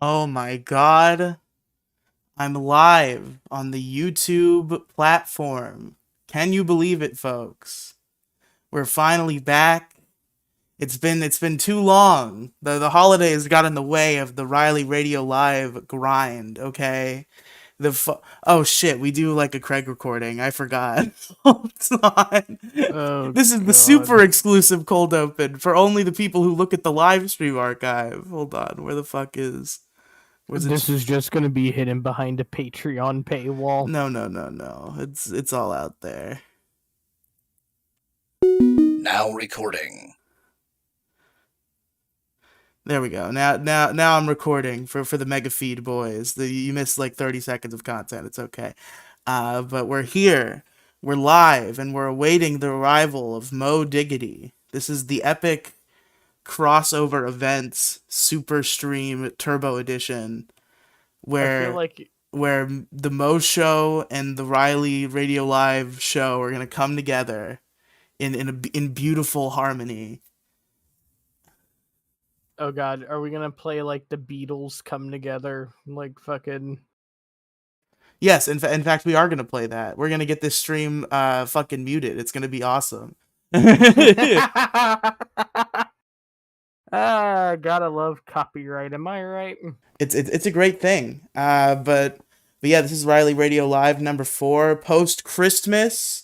Oh my god. I'm live on the YouTube platform. Can you believe it, folks? We're finally back. It's been too long. The holidays got in the way of the Riely Radio Live grind, okay? Oh shit, we do like a Craig recording. I forgot. Hold on. Oh This is the super god. exclusive cold open for only the people who look at the live stream archive. Hold on. Where the fuck is Where's it? This is just gonna be hidden behind a Patreon paywall. No, no, no, no. It's all out there. Now recording. There we go. Now I'm recording for the mega feed boys. You missed like 30 seconds of content. It's okay. But we're here. We're live and we're awaiting the arrival of Mo Diggity. This is the epic crossover events super stream turbo edition I feel where like where the Mo show and the Riely Radio Live show are going to come together in beautiful harmony. oh god, are we gonna play like the Beatles come together? Like fucking Yes, in fact, we are gonna play that. We're gonna get this stream fucking muted. It's gonna be awesome. Gotta love copyright, am I right? It's a great thing. But yeah, this is Riely Radio Live number 4 post Christmas.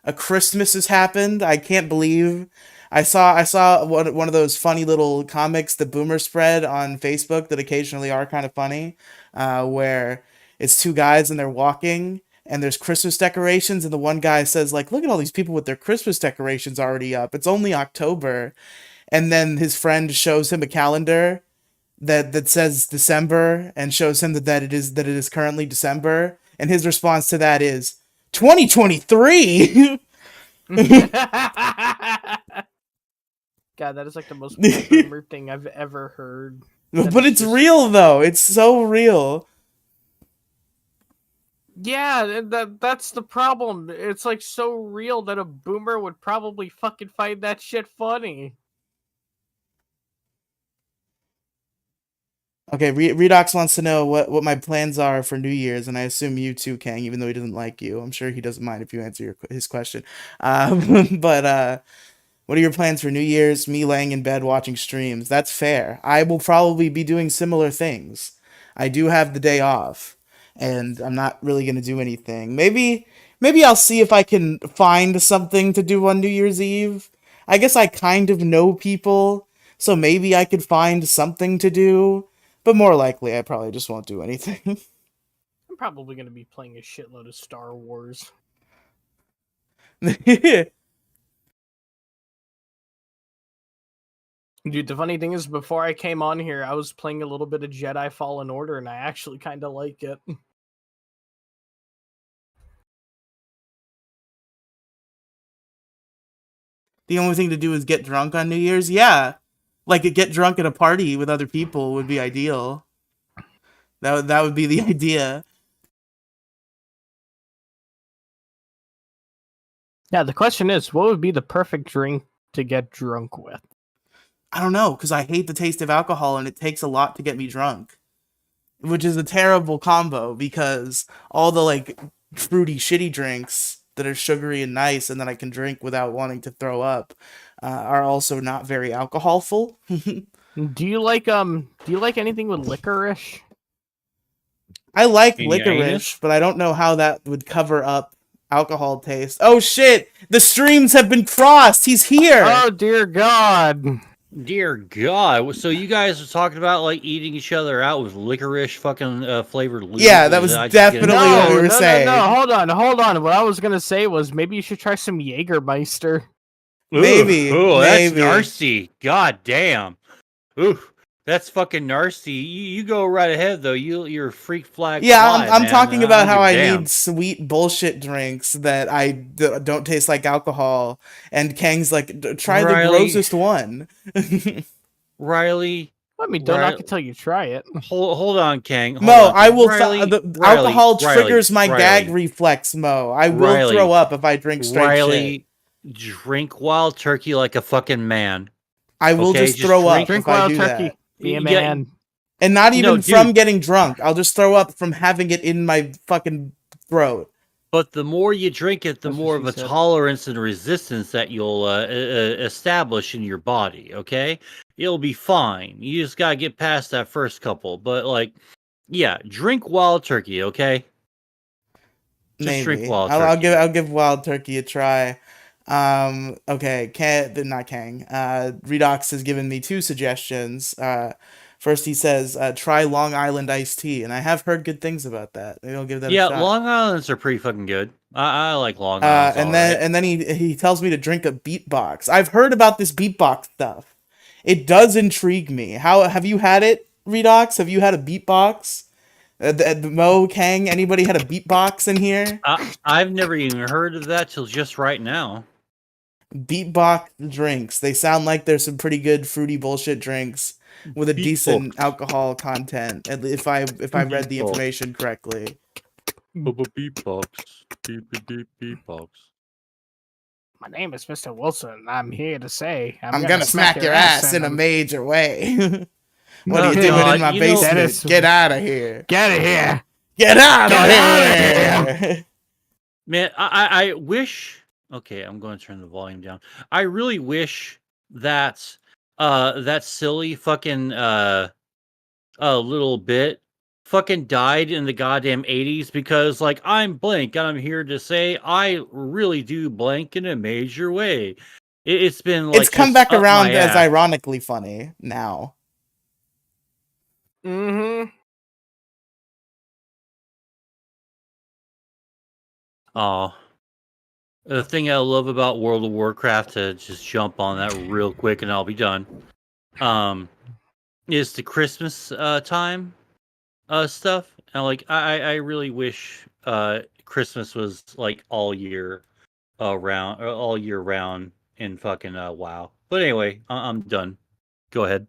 A Christmas has happened. I can't believe I saw one of those funny little comics that Boomer spread on Facebook that occasionally are kind of funny, where it's two guys and they're walking and there's Christmas decorations and the one guy says like, "Look at all these people with their Christmas decorations already up. It's only October." And then his friend shows him a calendar that says December and shows him that it is currently December, and his response to that is 2023. God, that is like the most boomer thing I've ever heard. But it's real though. It's so real. Yeah, that's the problem. It's like so real that a boomer would probably fucking find that shit funny. Okay, Redox wants to know what my plans are for New Year's, and I assume you too, Kang, even though he doesn't like you. I'm sure he doesn't mind if you answer his question. But what are your plans for New Year's? Me laying in bed watching streams. That's fair. I will probably be doing similar things. I do have the day off, and I'm not really gonna do anything. Maybe I'll see if I can find something to do on New Year's Eve. I guess I kind of know people, so maybe I could find something to do. But more likely, I probably just won't do anything. I'm probably gonna be playing a shitload of Star Wars. Dude, the funny thing is, before I came on here, I was playing a little bit of Jedi Fallen Order, and I actually kind of like it. The only thing to do is get drunk on New Year's? Yeah. Like, get drunk at a party with other people would be ideal. That would be the idea. Yeah, the question is, what would be the perfect drink to get drunk with? I don't know, because I hate the taste of alcohol and it takes a lot to get me drunk. Which is a terrible combo because all the, like, fruity, shitty drinks that are sugary and nice and that I can drink without wanting to throw up are also not very alcoholful. Do you like anything with licorice? I like In your licorice, anus? but I don't know how that would cover up alcohol taste. Oh shit! The streams have been crossed! He's here! Oh dear God. Dear God! So you guys are talking about like eating each other out with licorice fucking flavored lube? Yeah, that was definitely what we were saying. No, hold on. What I was gonna say was maybe you should try some Jägermeister. Maybe. Ooh, that's maybe. nasty. God damn. Ooh, that's fucking nasty. You go right ahead though. You're a freak flag. Yeah, fly, I'm man. talking about how I damn. need sweet bullshit drinks that don't taste like alcohol. And Kang's like, try the Riely. grossest one. Riely. I mean, don't knock it till you try it. Hold on, Kang. Hold Mo, on. I will. Riley, Alcohol Riley, triggers my Riley. gag reflex, Mo. I will Riley, throw up if I drink straight Riley, shit. drink wild turkey like a fucking man. I will Okay, just just throw up Drink if I wild do turkey. that. Be a Yeah, man. And not No, even from dude. getting drunk. I'll just throw up from having it in my fucking throat. But the more you drink it, the That's what more she of a said. tolerance and resistance that you'll establish in your body. Okay, it'll be fine. You just gotta get past that first couple. But like, yeah, drink wild turkey. Okay, just drink Maybe wild I'll turkey. give wild turkey a try. Okay, not Kang. Redox has given me two suggestions. First he says try Long Island iced tea, and I have heard good things about that. Maybe I'll give that a Yeah, shot. Long Island's are pretty fucking good. I like Long Island's, all right. And then he tells me to drink a beatbox. I've heard about this beatbox stuff. It does intrigue me. How have you had it, Redox? Have you had a beatbox? Mo, Kang, anybody had a beatbox in here? I've never even heard of that till just right now. Beatbox drinks. They sound like there's some pretty good fruity bullshit drinks with a decent Beatbox. alcohol content. If I read the Beatbox. information correctly. Beatbox. Beatbox. My name is Mr. Wilson. I'm here to say I'm gonna smack your ass in a major way. What are Oh, you doing God, in my you know- basement? Dennis- Get out of here. Get out of here! Get out of Get outta here. Man, I wish. Okay, I'm going to turn the volume down. I really wish that that silly fucking little bit fucking died in the goddamn 80s, because like I'm blank and I'm here to say I really do blank in a major way. It's been like It's come just back up my around as ass. ironically funny now. Mm-hmm. Oh, the thing I love about World of Warcraft, to just jump on that real quick and I'll be done, is the Christmas time stuff. And like I really wish Christmas was like all year round in fucking WoW. But anyway, I'm done. Go ahead.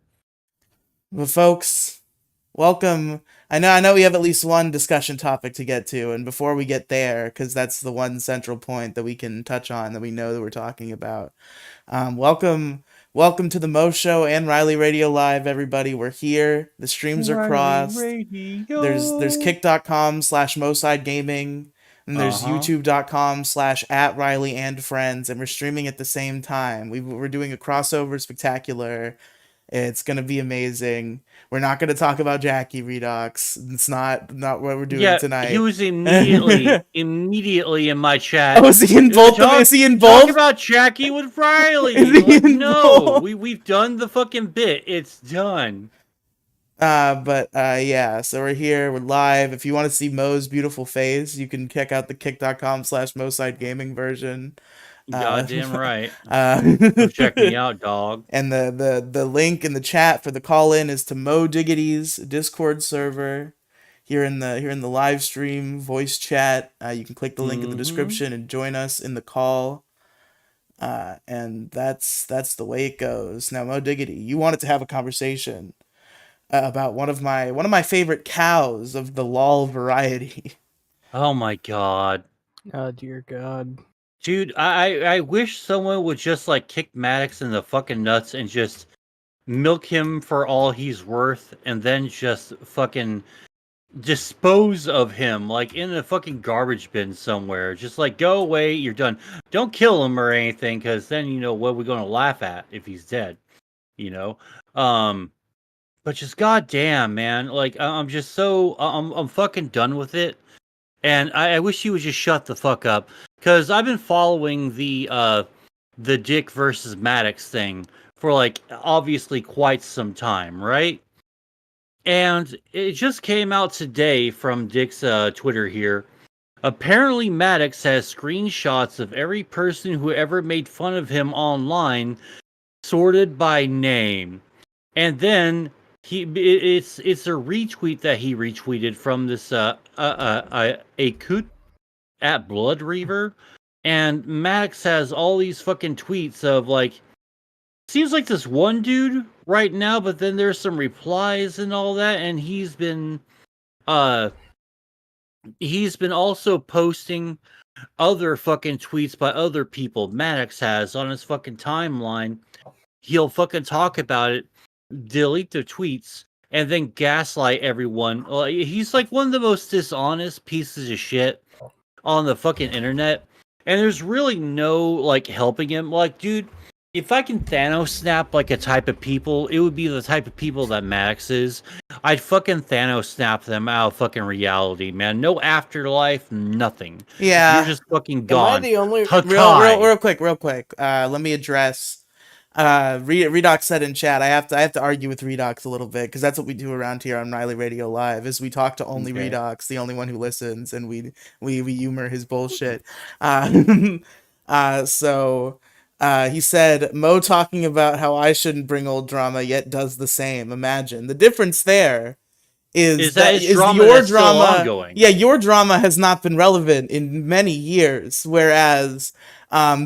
But folks, welcome. I know we have at least one discussion topic to get to, and before we get there, because that's the one central point that we can touch on that we know that we're talking about. Welcome to the Mo Show and Riely Radio Live, everybody. We're here. The streams are crossed. There's kick.com/Moside Gaming, and there's youtube.com/at Riely and Friends, and we're streaming at the same time. We're doing a crossover spectacular. It's gonna be amazing. We're not gonna talk about Jackie Redox. It's not what we're doing Yeah, tonight. he was immediately in my chat. Oh, is he in both? Is he in Talk both? about Jackie with Riley. Is he Like, in no, both? we've done the fucking bit. It's done. Yeah, so we're here, we're live. If you want to see Mo's beautiful face, you can check out the kick.com/Moside Gaming version. Goddamn right. Uh, Come check me out, dog. And the link in the chat for the call in is to Mo Diggity's Discord server. Here in the live stream voice chat, you can click the link in the description and join us in the call. And that's the way it goes. Now, Mo Diggity, you wanted to have a conversation about one of my favorite cows of the LOL variety. Oh my god. Oh, dear God. Dude, I wish someone would just like kick Maddox in the fucking nuts and just milk him for all he's worth, and then just fucking dispose of him like in a fucking garbage bin somewhere. Just like, go away, you're done. Don't kill him or anything, because then you know what we're gonna laugh at if he's dead. You know? But just goddamn, man, like I'm just so I'm fucking done with it. And I wish he would just shut the fuck up, because I've been following the Dick versus Maddox thing for like obviously quite some time, right? And it just came out today from Dick's Twitter here. Apparently, Maddox has screenshots of every person who ever made fun of him online, sorted by name, and then it's a retweet that he retweeted from this Akut at Blood Reaver, and Maddox has all these fucking tweets of like, seems like this one dude right now, but then there's some replies and all that, and he's been also posting other fucking tweets by other people Maddox has on his fucking timeline. He'll fucking talk about it, delete the tweets, and then gaslight everyone. He's like one of the most dishonest pieces of shit on the fucking internet, and there's really no like helping him. Like, dude, if I can Thanos snap like a type of people, it would be the type of people that Maddox is. I'd fucking Thanos snap them out of fucking reality, man. No afterlife, nothing. You're Yeah. just fucking Am I gone. the only? Real quick. Let me address. Redox said in chat. I have to argue with Redox a little bit because that's what we do around here on Riely Radio Live. Is we talk to only Okay. Redox, the only one who listens, and we humor his bullshit. Uh, so he said Mo talking about how I shouldn't bring old drama yet does the same. Imagine the difference there Is that it's is drama your that's still drama. ongoing? Yeah, your drama has not been relevant in many years, whereas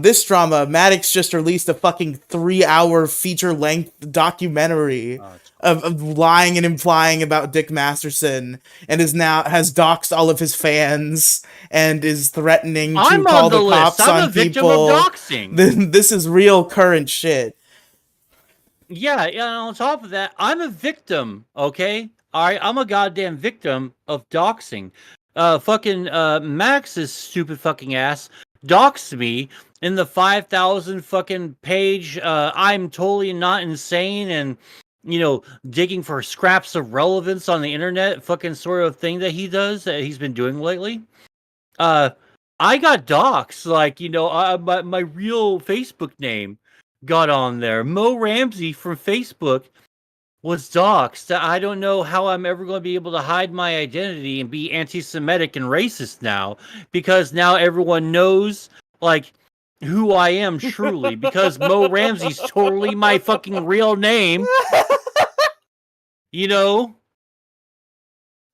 this drama, Maddox just released a fucking 3-hour feature-length documentary Oh, it's of lying and implying about Dick Masterson, and has doxed all of his fans and is threatening to I'm on call the the list. cops I'm a on victim of people. doxing. This is real current shit. Yeah, and on top of that, I'm a victim, okay? Alright, I'm a goddamn victim of doxing. Fucking Max's stupid fucking ass doxed me in the 5,000 fucking page I'm totally not insane and digging for scraps of relevance on the internet fucking sort of thing that he does that he's been doing lately. Uh I got doxed, like, my real Facebook name got on there. Mo Ramsey from Facebook was doxxed. I don't know how I'm ever going to be able to hide my identity and be anti-Semitic and racist now, because now everyone knows, like, who I am truly, because Mo Ramsey's totally my fucking real name. You know,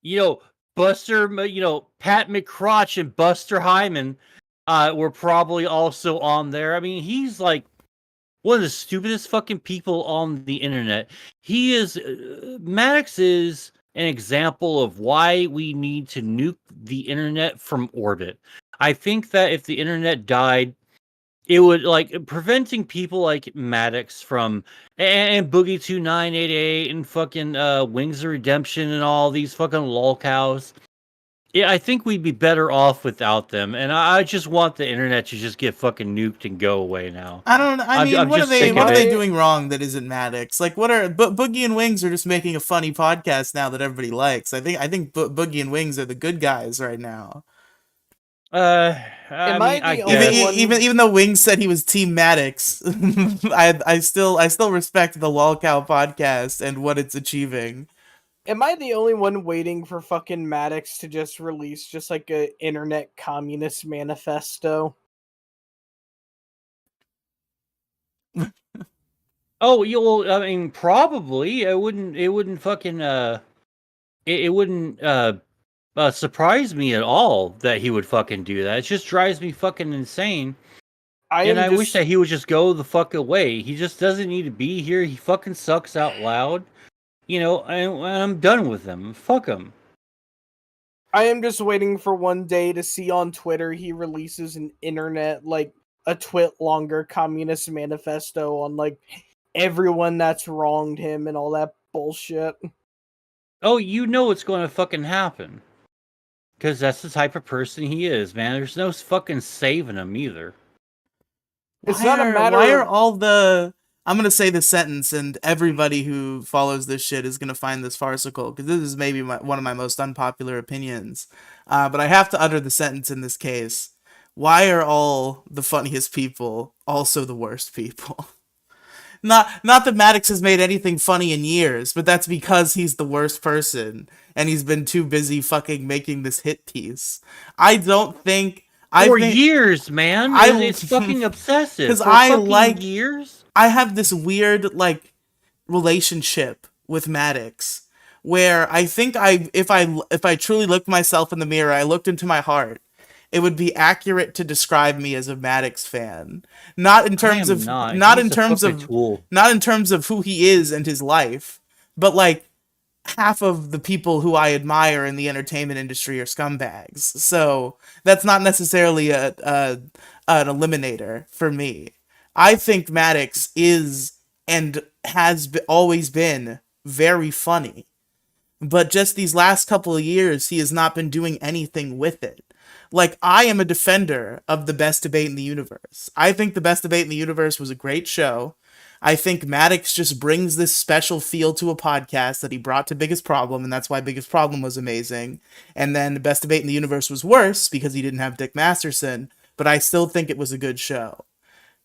you know, Buster, Pat McCrotch and Buster Hyman were probably also on there. I mean, he's like one of the stupidest fucking people on the internet. He is Maddox is an example of why we need to nuke the internet from orbit. I think that if the internet died, it would like preventing people like Maddox from and Boogie 2988 and fucking Wings of Redemption and all these fucking lolcows. Yeah, I think we'd be better off without them, and I just want the internet to just get fucking nuked and go away now. I don't. I mean, I'm what are just they? sick What of are they it. doing wrong that isn't Maddox? Like, what are? But Boogie and Wings are just making a funny podcast now that everybody likes. I think Boogie and Wings are the good guys right now. I Am I mean, I the Even only guess. one- even though Wings said he was Team Maddox, I still respect the Lolcow podcast and what it's achieving. Am I the only one waiting for fucking Maddox to just release just like a internet communist manifesto? Oh, I mean, probably. It wouldn't. It wouldn't fucking. It wouldn't. Surprise me at all that he would fucking do that. It just drives me fucking insane. And I wish that he would just go the fuck away. He just doesn't need to be here. He fucking sucks out loud. And I'm done with him. Fuck him. I am just waiting for one day to see on Twitter he releases an internet like a twit longer communist manifesto on like everyone that's wronged him and all that bullshit. Oh, you know it's going to fucking happen. Because that's the type of person he is, man. There's no fucking saving him either. It's not a matter Why are of- all the? I'm gonna say this sentence, and everybody who follows this shit is gonna find this farcical because this is maybe one of my most unpopular opinions. But I have to utter the sentence in this case. Why are all the funniest people also the worst people? Not that Maddox has made anything funny in years, but that's because he's the worst person and he's been too busy fucking making this hit piece. I don't think For years, man. It's fucking obsessive. 'cause For I fucking like- years. I have this weird like relationship with Maddox where I think if I truly looked myself in the mirror, I looked into my heart, it would be accurate to describe me as a Maddox fan. Not in terms of not in He's a terms fucking of tool. not in terms of who he is and his life, but like half of the people who I admire in the entertainment industry are scumbags. So that's not necessarily an eliminator for me. I think Maddox is and has always been very funny. but just these last couple of years, he has not been doing anything with it. Like, I am a defender of the best debate in the universe. I think the best debate in the universe was a great show. I think Maddox just brings this special feel to a podcast that he brought to Biggest Problem, and that's why Biggest Problem was amazing. And then the best debate in the universe was worse because he didn't have Dick Masterson, but I still think it was a good show.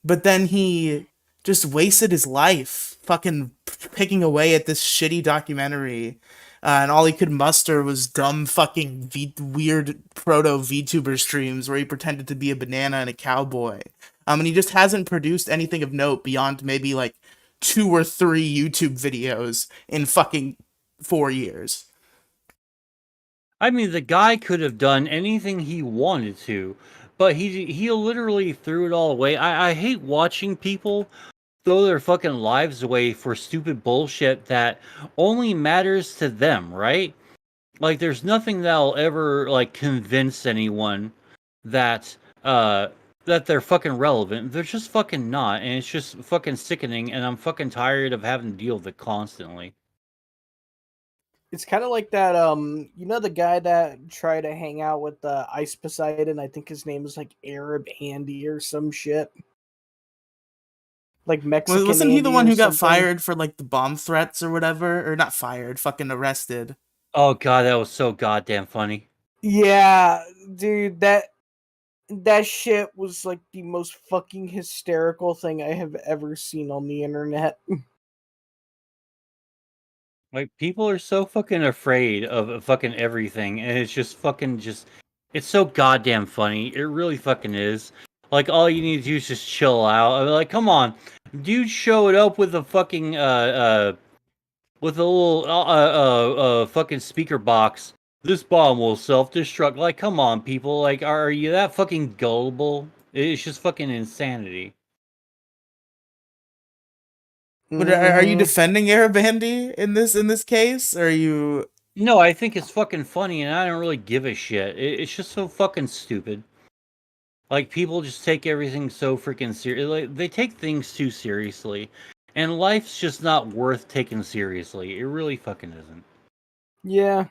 But then he just wasted his life fucking picking away at this shitty documentary. And all he could muster was dumb fucking weird proto VTuber streams where he pretended to be a banana and a cowboy. And he just hasn't produced anything of note beyond maybe like 2 or 3 YouTube videos in fucking 4 years. I mean, the guy could have done anything he wanted to, but he literally threw it all away. I hate watching people throw their fucking lives away for stupid bullshit that only matters to them, right? Like, there's nothing that'll ever like convince anyone that that they're fucking relevant. They're just fucking not, and it's just fucking sickening. And I'm fucking tired of having to deal with it constantly. It's kind of like that, you know, the guy that tried to hang out with Ice Poseidon. I think his name is like Arab Andy or some shit, like Mexican Wasn't he the Andy one or who got something. fired for like the bomb threats or whatever? Or not fired, fucking arrested. Oh god, that was so goddamn funny. Yeah, dude, that shit was like the most fucking hysterical thing I have ever seen on the internet. Like, people are so fucking afraid of fucking everything, and it's just fucking just. It's so goddamn funny. It really fucking is. Like, all you need to do is just chill out. I mean, like, come on, dude showed up with a fucking with a little fucking speaker box. This bomb will self-destruct. Like, come on, people. Like, are you that fucking gullible? It's just fucking insanity. But are you Mhm. defending Arabandi in this case? Or are you? No, I think it's fucking funny, and I don't really give a shit. It's just so fucking stupid. Like, people just take everything so freaking serious. Like, they take things too seriously, and life's just not worth taking seriously. It really fucking isn't. Yeah.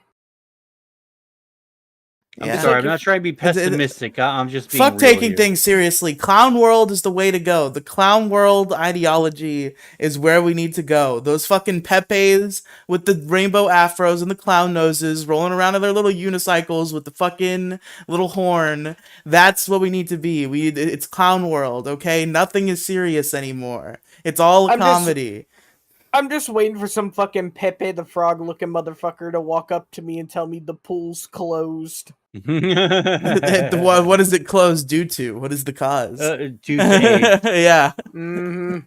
I'm It's Yeah. sorry. like I'm not if trying to be pessimistic. I'm just being Fuck real taking here. things seriously. Clown world is the way to go. The clown world ideology is where we need to go. Those fucking Pepes with the rainbow afros and the clown noses rolling around on their little unicycles with the fucking little horn. That's what we need to be. It's clown world, okay? Nothing is serious anymore. It's all a I'm just comedy. I'm just waiting for some fucking Pepe the Frog looking motherfucker to walk up to me and tell me the pool's closed. What is it closed due to? What is the cause? Due to AIDS. Yeah. Mm-hmm.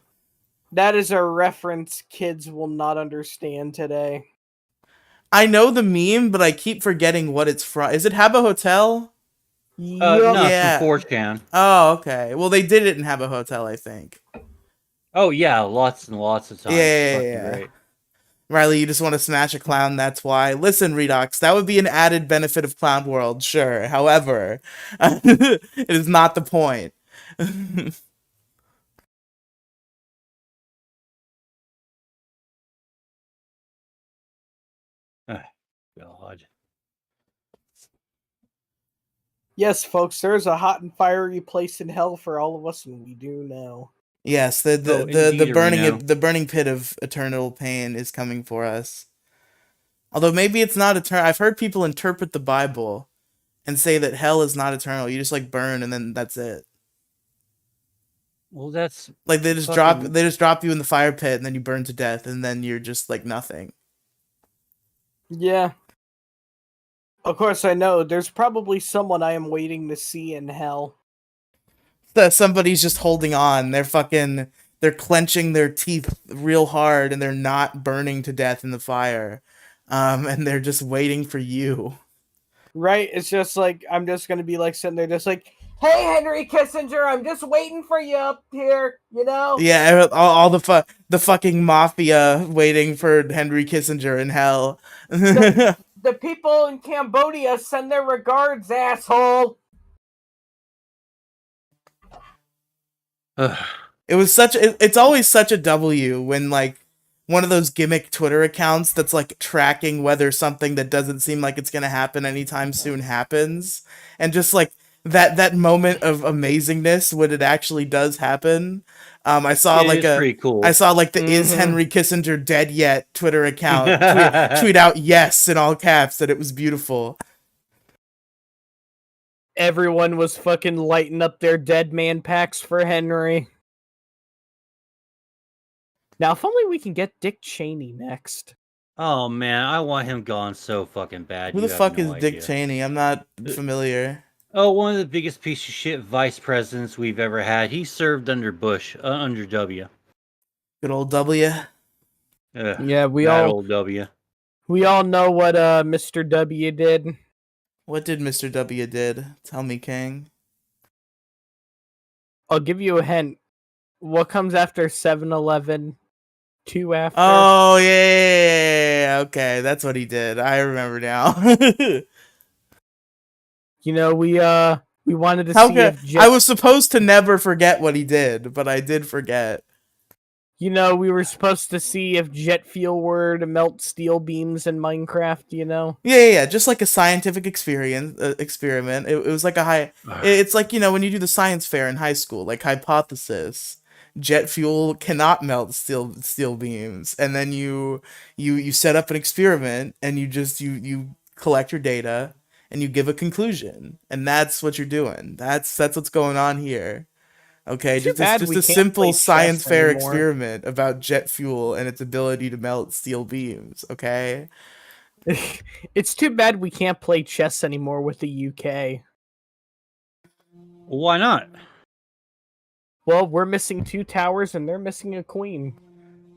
That is a reference kids will not understand today. I know the meme, but I keep forgetting what it's from. Is it Habba Hotel? Yup. No, it's from Yeah. 4chan. Oh, okay. Well, they did it in Habba Hotel, I think. Oh yeah, lots and lots of Yeah, times. It's yeah, yeah, fucking yeah. great. Riley, you just want to smash a clown, that's why. Listen, Redox, that would be an added benefit of Clown World, sure. However, it is not the point. God. Yes, folks, there's a hot and fiery place in hell for all of us, and we do know. Yes, the Oh, indeed, Reno. the burning pit of eternal pain is coming for us. Although maybe it's not eternal. I've heard people interpret the Bible and say that hell is not eternal. You just like burn and then that's it. Well, that's Like fucking. they just drop you in the fire pit and then you burn to death and then you're just like nothing. Yeah. Of course, I know there's probably someone I am waiting to see in hell. That somebody's just holding on. They're clenching their teeth real hard and they're not burning to death in the fire. And they're just waiting for you. Right? It's just like, I'm just gonna be like sitting there just like, hey, Henry Kissinger, I'm just waiting for you up here, you know? Yeah, all the fucking mafia waiting for Henry Kissinger in hell. The people in Cambodia send their regards, asshole. It's always such a W when like one of those gimmick Twitter accounts that's like tracking whether something that doesn't seem like it's gonna happen anytime soon happens, and just like that moment of amazingness when it actually does happen. I saw It like is a pretty cool. I saw like the "Is Mhm. Henry Kissinger dead yet?" Twitter account tweet out yes in all caps that it was beautiful. Everyone was fucking lighting up their dead man packs for Henry. Now, if only we can get Dick Cheney next. Oh man, I want him gone so fucking bad. Who You the have fuck no is Dick idea. Cheney? I'm not Uh, familiar. Oh, one of the biggest piece of shit vice presidents we've ever had. He served under Bush, under W. Good old W. Ugh, Yeah, that old W. we all know what Mr. W did. What did Mr. W did? Tell me, King. I'll give you a hint. What comes after 7-Eleven? 2 after? Oh yeah. Okay, that's what he did. I remember now. You know, we wanted to How see could if I Jet. was supposed to never forget what he did, but I did forget. You know, we were supposed to see if jet fuel were to melt steel beams in Minecraft. You know. Yeah. Just like a scientific experiment. It was like a high. It's like when you do the science fair in high school, like hypothesis. Jet fuel cannot melt steel beams, and then you set up an experiment, and you collect your data, and you give a conclusion, and that's what you're doing. That's what's going on here. Okay, Too just bad just we a can't simple play science chess fair anymore. experiment about jet fuel and its ability to melt steel beams. Okay. It's too bad we can't play chess anymore with the UK. Why not? Well, we're missing 2 towers and they're missing a queen.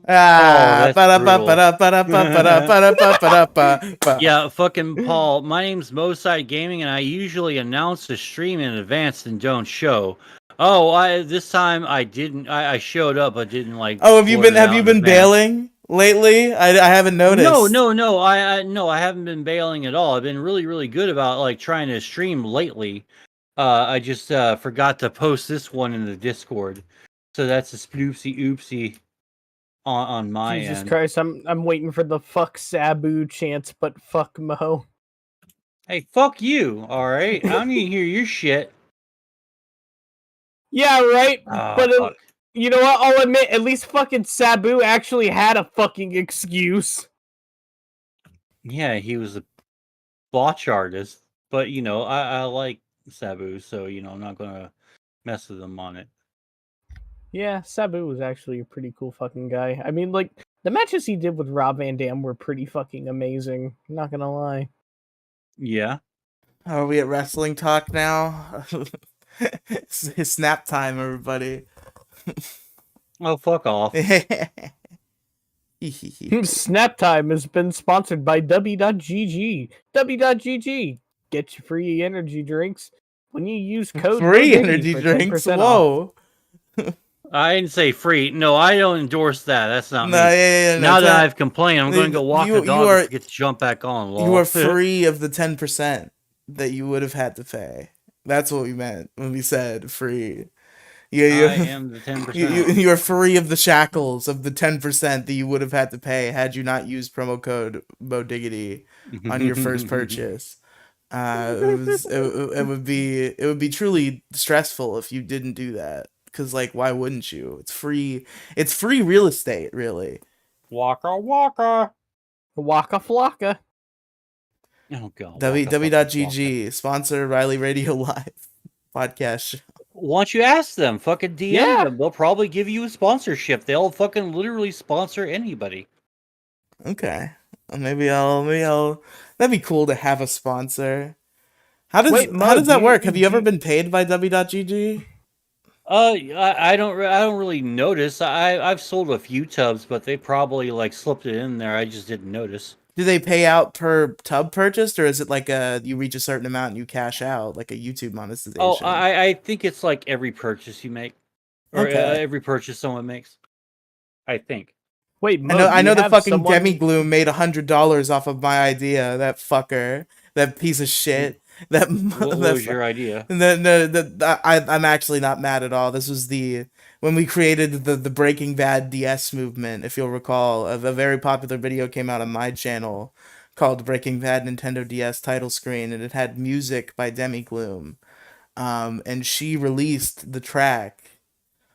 Oh, Ah, that's brutal. ba-da-ba-ba-da-ba-ba-da-ba-da-ba-da-ba. Yeah, fucking Paul. My name's Moside Gaming, and I usually announce the stream in advance and don't show. Oh, I this time I didn't. I showed up, but didn't like Oh, blurt it have out you in been advance. bailing lately? I haven't No, noticed. no, no. No, I haven't been bailing at all. I've been really, really good about like trying to stream lately. I just forgot to post this one in the Discord, so that's a sploopsy oopsie on my Jesus end. Christ, I'm waiting for the fuck Sabu chance, but fuck Mo. Hey, fuck you. All right, I don't need to hear your shit. Yeah, right. Ah, But fuck. you know what? I'll admit, at least fucking Sabu actually had a fucking excuse. Yeah, he was a botch artist, but I like Sabu, so I'm not gonna mess with him on it. Yeah, Sabu was actually a pretty cool fucking guy. I mean, like, the matches he did with Rob Van Dam were pretty fucking amazing. Not gonna lie. Yeah. Are we at wrestling talk now? It's snap time, everybody. Oh, fuck off. Snap Time has been sponsored by W.GG. W.GG. Get your free energy drinks when you use code Free MODIGGY energy for drinks. 10% off. Whoa. I didn't say free. No, I don't endorse that. That's not No, me. yeah, no. Now that I've complained, I'm going to go walk the You dog and are forget to jump back on. you are Lol. free of the 10% that you would have had to pay. That's what we meant when we said free. I You am the 10%. you are free of the shackles of the 10% that you would have had to pay had you not used promo code MoDiggity on your first purchase. It would be truly stressful if you didn't do that, because like why wouldn't you? It's free real estate, really. Waka waka. Waka Flocka. Oh god. Waka fucking waka. W.GG sponsor Riely Radio Live podcast show. Why don't you ask them? Fucking DM Yeah. them. They'll probably give you a sponsorship. They'll fucking literally sponsor anybody. Okay. Maybe I'll that'd be cool to have a sponsor. Wait, Mo, how does that work? Have you do ever been paid by W.GG? I don't really notice. I've sold a few tubs, but they probably like slipped it in there. I just didn't notice. Do they pay out per tub purchased, or is it like you reach a certain amount and you cash out, like a YouTube monetization? Oh, I think it's like every purchase you make, or Okay. every purchase someone makes. I think. Wait, Mo, I know the fucking someone... Demi Gloom made $100 off of my idea. That fucker, that piece of shit. That What that was your idea? I'm actually not mad at all. This was when we created the Breaking Bad DS movement. If you'll recall, a very popular video came out on my channel called Breaking Bad Nintendo DS Title Screen, and it had music by Demi Gloom. And she released the track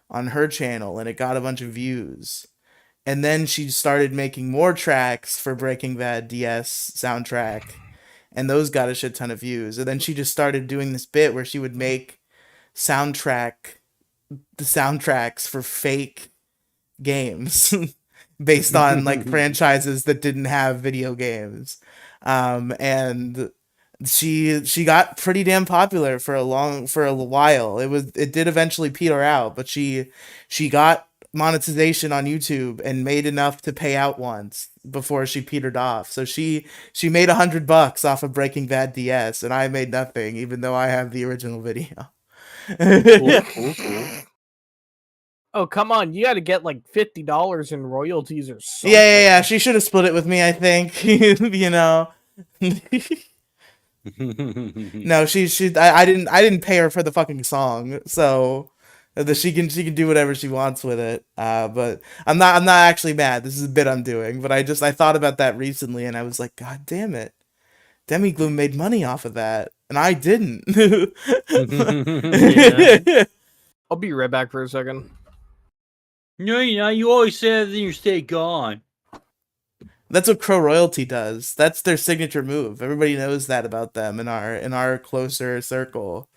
on her channel, and it got a bunch of views. And then she started making more tracks for Breaking Bad DS soundtrack, and those got a shit ton of views. And then she just started doing this bit where she would make soundtrack the soundtracks for fake games based on like franchises that didn't have video games. And she got pretty damn popular for a while. It did eventually peter out, but she got monetization on YouTube and made enough to pay out once before she petered off. So she made $100 off of Breaking Bad DS, and I made nothing, even though I have the original video. Cool. Oh, come on. You got to get like $50 in royalties or something. Yeah. She should have split it with me, I think. You know. No, I didn't pay her for the fucking song, so that she can do whatever she wants with it. But I'm not actually mad. This is a bit I'm doing, but I thought about that recently, and I was like, God damn it, Demi Gloom made money off of that, and I didn't. Yeah. I'll be right back for a second. No, you always say that, then you stay gone. That's what Crow Royalty does. That's their signature move. Everybody knows that about them in our closer circle.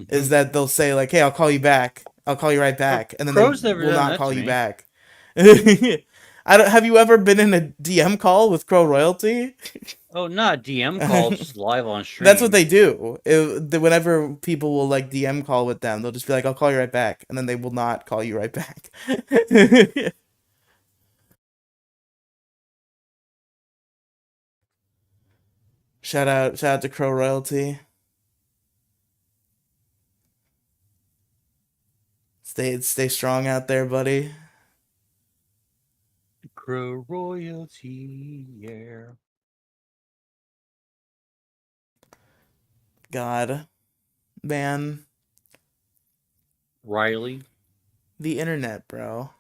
Is that they'll say like, "Hey, I'll call you back. I'll call you right back," and then Crow's they never will done not that call to you me. back. I don't. Have you ever been in a DM call with Crow Royalty? Oh, not DM call, just live on stream. That's what they do. Whenever people will like DM call with them, they'll just be like, "I'll call you right back," and then they will not call you right back. Shout out to Crow Royalty. Stay strong out there, buddy. Crow royalty, yeah. God, man, Riely, the internet, bro.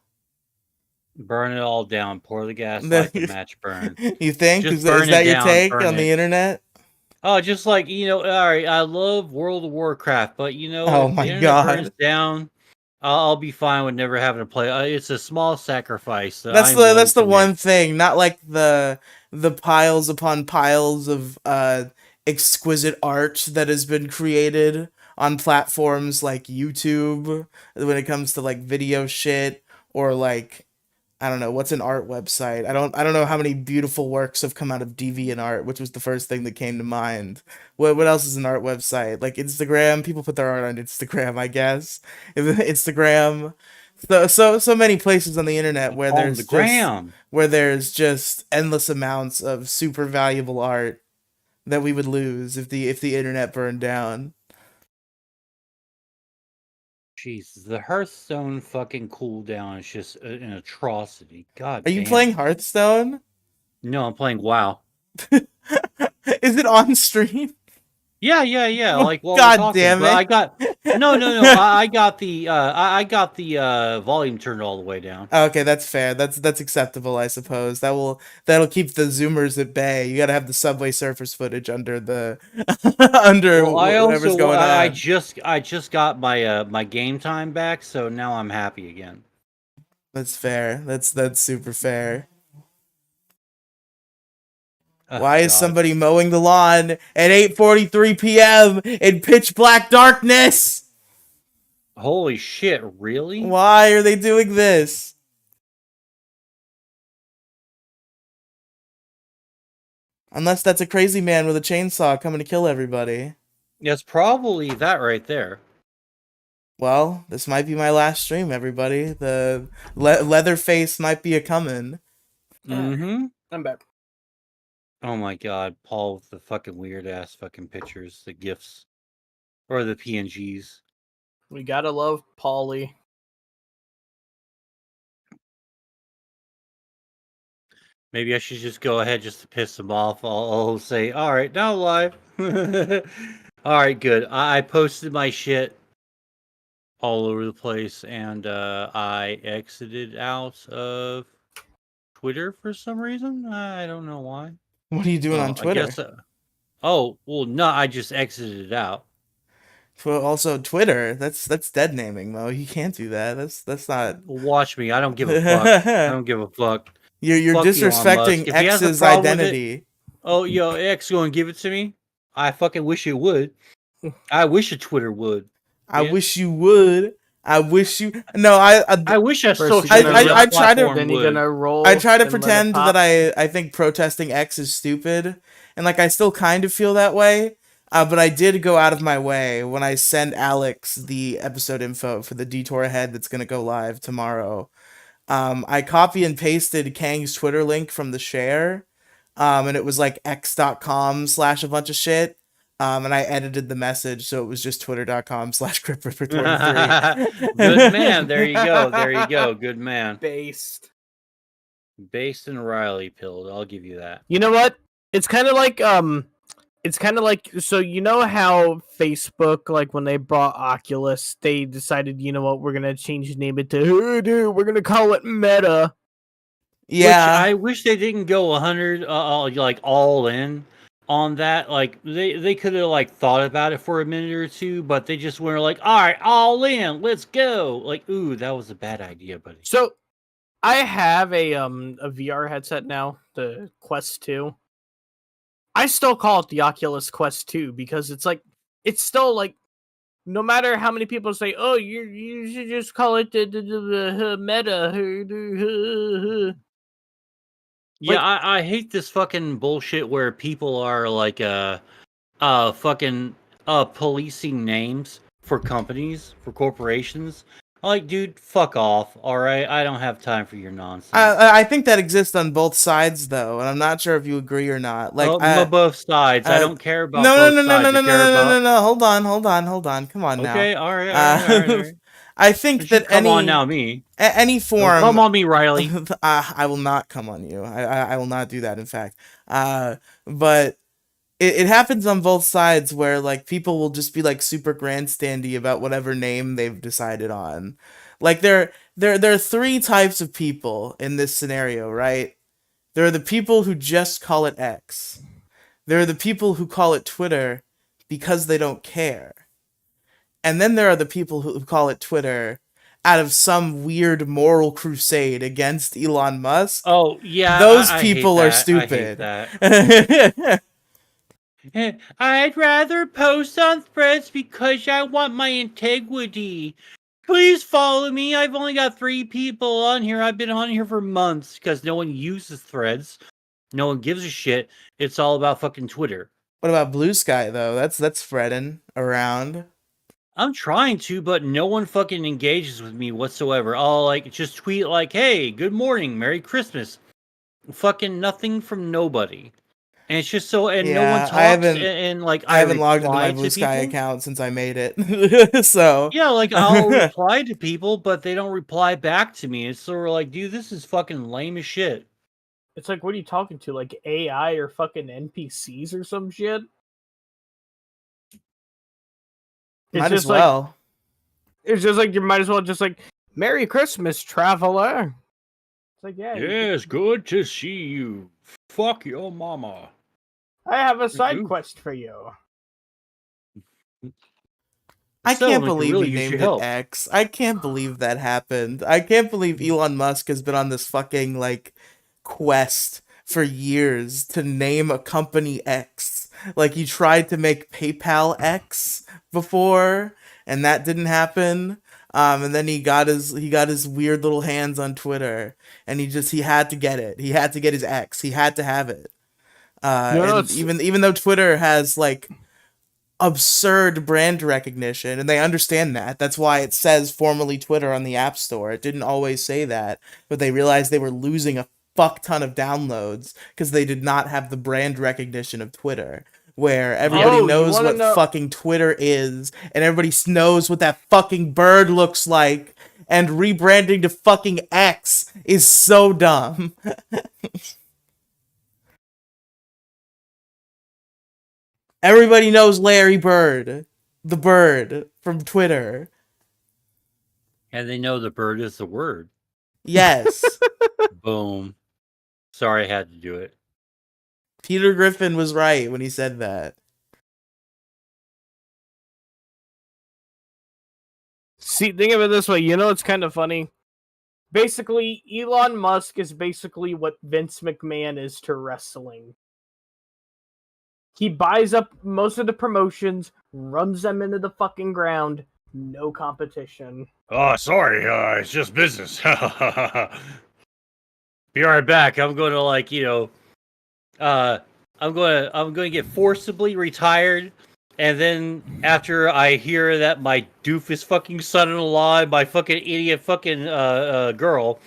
burn it all down. Pour the gas like a match burn. You think Just is burn that it your down. take Burn on it. the internet? Oh, just like, all right, I love World of Warcraft, but Oh if the my internet burns God. down, I'll be fine with never having to play. It's a small sacrifice that That's I'm willing the to make. one thing, not like the piles upon piles of exquisite art that has been created on platforms like YouTube when it comes to like video shit, or like I don't know, what's an art website. I don't know how many beautiful works have come out of DeviantArt, which was the first thing that came to mind. What else is an art website? Like Instagram, people put their art on Instagram, I guess. Instagram. So many places on the internet where On the ground. there's just endless amounts of super valuable art that we would lose if the internet burned down. Jesus, the Hearthstone fucking cooldown is just an atrocity. God Are you damn. playing Hearthstone? No, I'm playing WoW. Is it on stream? Yeah. Like while we're God talking, damn but it. I got no. I got the I got the volume turned all the way down. Okay, that's fair. That's acceptable, I suppose. That'll keep the Zoomers at bay. You gotta have the Subway Surfers footage under the under Well, whatever's going I on. just got my my game time back, so now I'm happy again. That's fair. That's super fair. Oh, Why is God. somebody mowing the lawn at 8:43 p.m. in pitch black darkness? Holy shit, really? Why are they doing this? Unless that's a crazy man with a chainsaw coming to kill everybody. It's probably that right there. Well, this might be my last stream, everybody. The Leatherface might be a coming. Mm-hmm. I'm back. Oh my God, Paul with the fucking weird ass fucking pictures, the GIFs, or the PNGs. We gotta love Polly. Maybe I should just go ahead just to piss him off. I'll say, all right, now live. All right, good. I posted my shit all over the place, and I exited out of Twitter for some reason. I don't know why. What are you doing on I guess. Twitter? Oh well, no, I just exited it out. Well, also Twitter. That's dead naming, Mo. You can't do that. That's not. Watch me. I don't give a fuck. I don't give a fuck. You're Fuck Elon disrespecting Musk. If he has a X's problem with it, identity. oh, yo, X going to give it to me? I fucking wish it would. I wish a Twitter would. I Bitch. wish you would. I wish you. No, I wish a First social you're gonna media I try to- platform then you're would. gonna roll. I try to and let it pretend pop. that I think protesting X is stupid, and like I still kind of feel that way. But I did go out of my way when I sent Alex the episode info for the Detour Ahead that's gonna go live tomorrow. I copy and pasted Kang's Twitter link from the share, and it was like x.com/ a bunch of shit. And I edited the message so it was just twitter.com/CryptRipper23. Good man. There you go. There you go. Good man. Based. Based and Riley pilled. I'll give you that. You know what? It's kind of like so you know how Facebook, like when they bought Oculus, they decided, you know what, we're gonna change the name it to dude, we're gonna call it Meta. Yeah. Which I wish they didn't go 100 like all in on that. Like they could have like thought about it for a minute or two, but they just were like, all right, all in, let's go. Like, ooh, that was a bad idea, buddy. So I have a VR headset now, the Quest 2. I still call it the Oculus Quest 2 because it's like it's still like no matter how many people say, "Oh, you should just call it the Meta." Yeah, I hate this fucking bullshit where people are like fucking policing names for companies, for corporations. Like, dude, fuck off, alright? I don't have time for your nonsense. I think that exists on both sides though, and I'm not sure if you agree or not. Like, both sides. I don't care about no, both no, no, no, sides. no, I no, care no, no, about... no, no. Hold on. Come on now. Okay, alright. I think Don't you that come any on now, me. any Don't form. come on me, Riley. I will not come on you. I will not do that. In fact, but it happens on both sides where like people will just be like super grandstandy about whatever name they've decided on. Like there are three types of people in this scenario, right? There are the people who just call it X. There are the people who call it Twitter because they don't care. And then there are the people who call it Twitter out of some weird moral crusade against Elon Musk. Oh, yeah, Those I people hate are that. stupid. I hate that. I'd rather post on threads because I want my integrity. Please follow me. I've only got 3 people on here. I've been on here for months because no one uses threads. No one gives a shit. It's all about fucking Twitter. What about Blue Sky though? That's spreading around. I'm trying to, but no one fucking engages with me whatsoever. I'll like just tweet like, "Hey, good morning, Merry Christmas." Fucking nothing from nobody. And it's just so, and no one Yeah, talks, and like I haven't logged into my reply Blue to Sky people. account since I made it. So Yeah, like I'll reply to people, but they don't reply back to me. It's sort of like, dude, this is fucking lame as shit. It's like, what are you talking to? Like AI or fucking NPCs or some shit? might as just well. It's just like you might as well just like Merry Christmas, traveler. It's like, yeah. Yes, good to see you. Fuck your mama. I have a side Ooh. quest for you. I So, can't we could believe really he use named your it help. X. I can't believe that happened. I can't believe Elon Musk has been on this fucking like quest for years to name a company X. Like he tried to make PayPal X before, and that didn't happen. And then he got his weird little hands on Twitter, and he had to get it. He had to get his X. He had to have it. And even though Twitter has like absurd brand recognition, and they understand that. That's why it says formerly Twitter on the App Store. It didn't always say that, but they realized they were losing a fuck ton of downloads because they did not have the brand recognition of Twitter, where everybody knows what fucking Twitter is, and everybody knows what that fucking bird looks like, and rebranding to fucking X is so dumb. Everybody knows Larry Bird, the bird from Twitter. And they know the bird is the word. Yes. Boom. Sorry, I had to do it. Peter Griffin was right when he said that. See, think of it this way. It's kind of funny. Basically, Elon Musk is basically what Vince McMahon is to wrestling. He buys up most of the promotions, runs them into the fucking ground, no competition. Oh, sorry. It's just business. Be right back. I'm going to I'm going to get forcibly retired, and then after I hear that my doofus fucking son-in-law and my fucking idiot fucking girl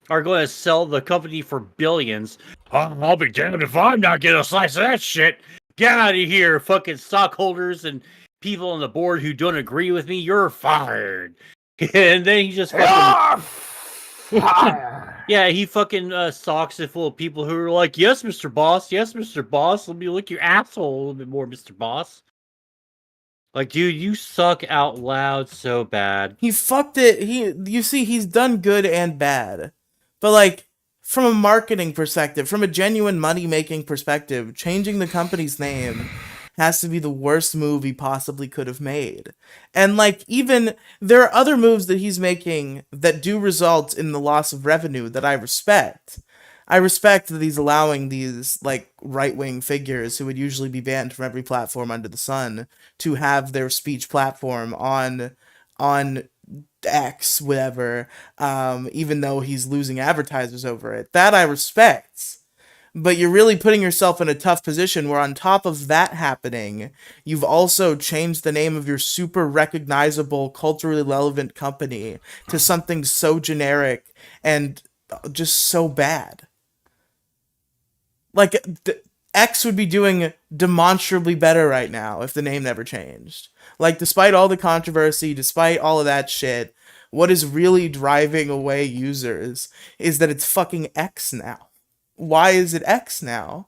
are going to sell the company for billions, I'll be damned if I'm not getting a slice of that shit. Get out of here, fucking stockholders and people on the board who don't agree with me. You're fired. And then he just fucking yeah, he fucking stalks it full of people who are like, yes, Mr. Boss, yes, Mr. Boss, let me lick your asshole a little bit more, Mr. Boss. Like, dude, you suck out loud so bad. He fucked it. You see, he's done good and bad. But like, from a marketing perspective, from a genuine money-making perspective, changing the company's name has to be the worst move he possibly could have made. And like, even there are other moves that he's making that do result in the loss of revenue that I respect. I respect that he's allowing these like right-wing figures who would usually be banned from every platform under the sun to have their speech platform on X, whatever, even though he's losing advertisers over it. That I respect. But you're really putting yourself in a tough position where on top of that happening, you've also changed the name of your super recognizable, culturally relevant company to something so generic and just so bad. Like, X would be doing demonstrably better right now if the name never changed. Like, despite all the controversy, despite all of that shit, what is really driving away users is that it's fucking X now. Why is it X now?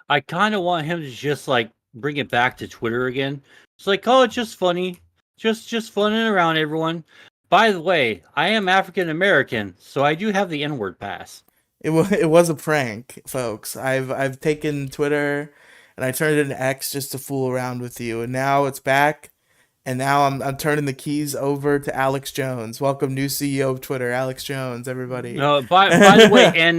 I kind of want him to just like bring it back to Twitter again. It's like, oh, it's just funny, just funning around, everyone. By the way, I am African American, so I do have the N-word pass. It was a prank, folks. I've taken Twitter and I turned it into X just to fool around with you, and now it's back. And now I'm turning the keys over to Alex Jones. Welcome, new CEO of Twitter, Alex Jones. Everybody. No, by the way, and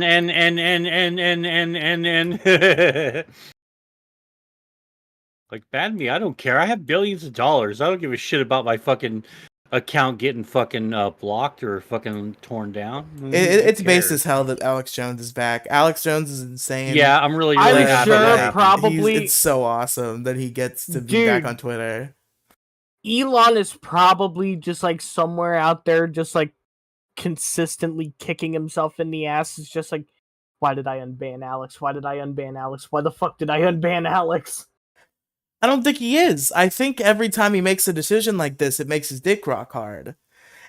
like, ban me. I don't care. I have billions of dollars. I don't give a shit about my fucking account getting fucking blocked or fucking torn down. It's base as hell that Alex Jones is back. Alex Jones is insane. Yeah, I'm really I'm happy sure that happened. probably it's so awesome that he gets to be back on Twitter. Elon is probably just like somewhere out there, just like consistently kicking himself in the ass. It's just like, why did I unban Alex? Why did I unban Alex? Why the fuck did I unban Alex? I don't think he is. I think every time he makes a decision like this, it makes his dick rock hard.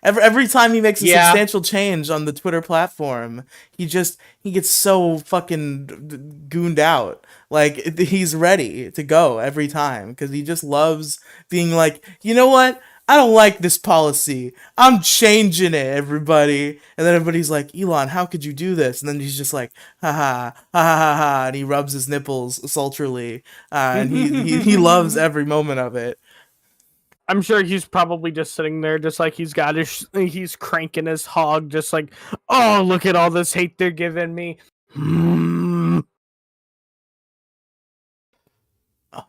Every time he makes a substantial change on the Twitter platform, he gets so fucking gooned out. Like, he's ready to go every time because he just loves being like, you know what? I don't like this policy. I'm changing it, everybody. And then everybody's like, Elon, how could you do this? And then he's just like, ha ha, ha ha ha ha. And he rubs his nipples sultrily. And he loves every moment of it. I'm sure he's probably just sitting there, just like he's cranking his hog, just like, oh, look at all this hate they're giving me. Oh,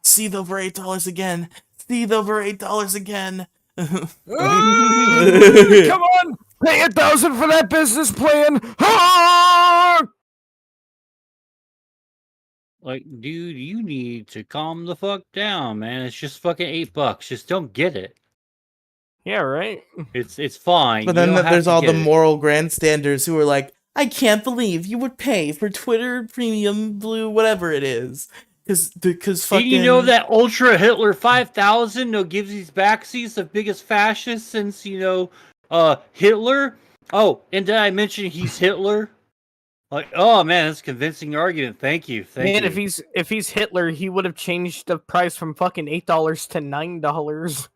seethe over $8 again. Seethe over $8 again. Come on, pay $1,000 for that business plan. Like, dude, you need to calm the fuck down, man. It's just fucking $8. Just don't get it. Yeah, right. It's fine. But then there's all the moral grandstanders who are like, I can't believe you would pay for Twitter Premium Blue, whatever it is. Because fucking... Did you know that Ultra Hitler 5000 gives these backseats the biggest fascist since, Hitler? Oh, and did I mention he's Hitler? Like, oh man, that's a convincing argument. Thank you. Thank Man, you. if he's Hitler, he would have changed the price from fucking $8 to $9.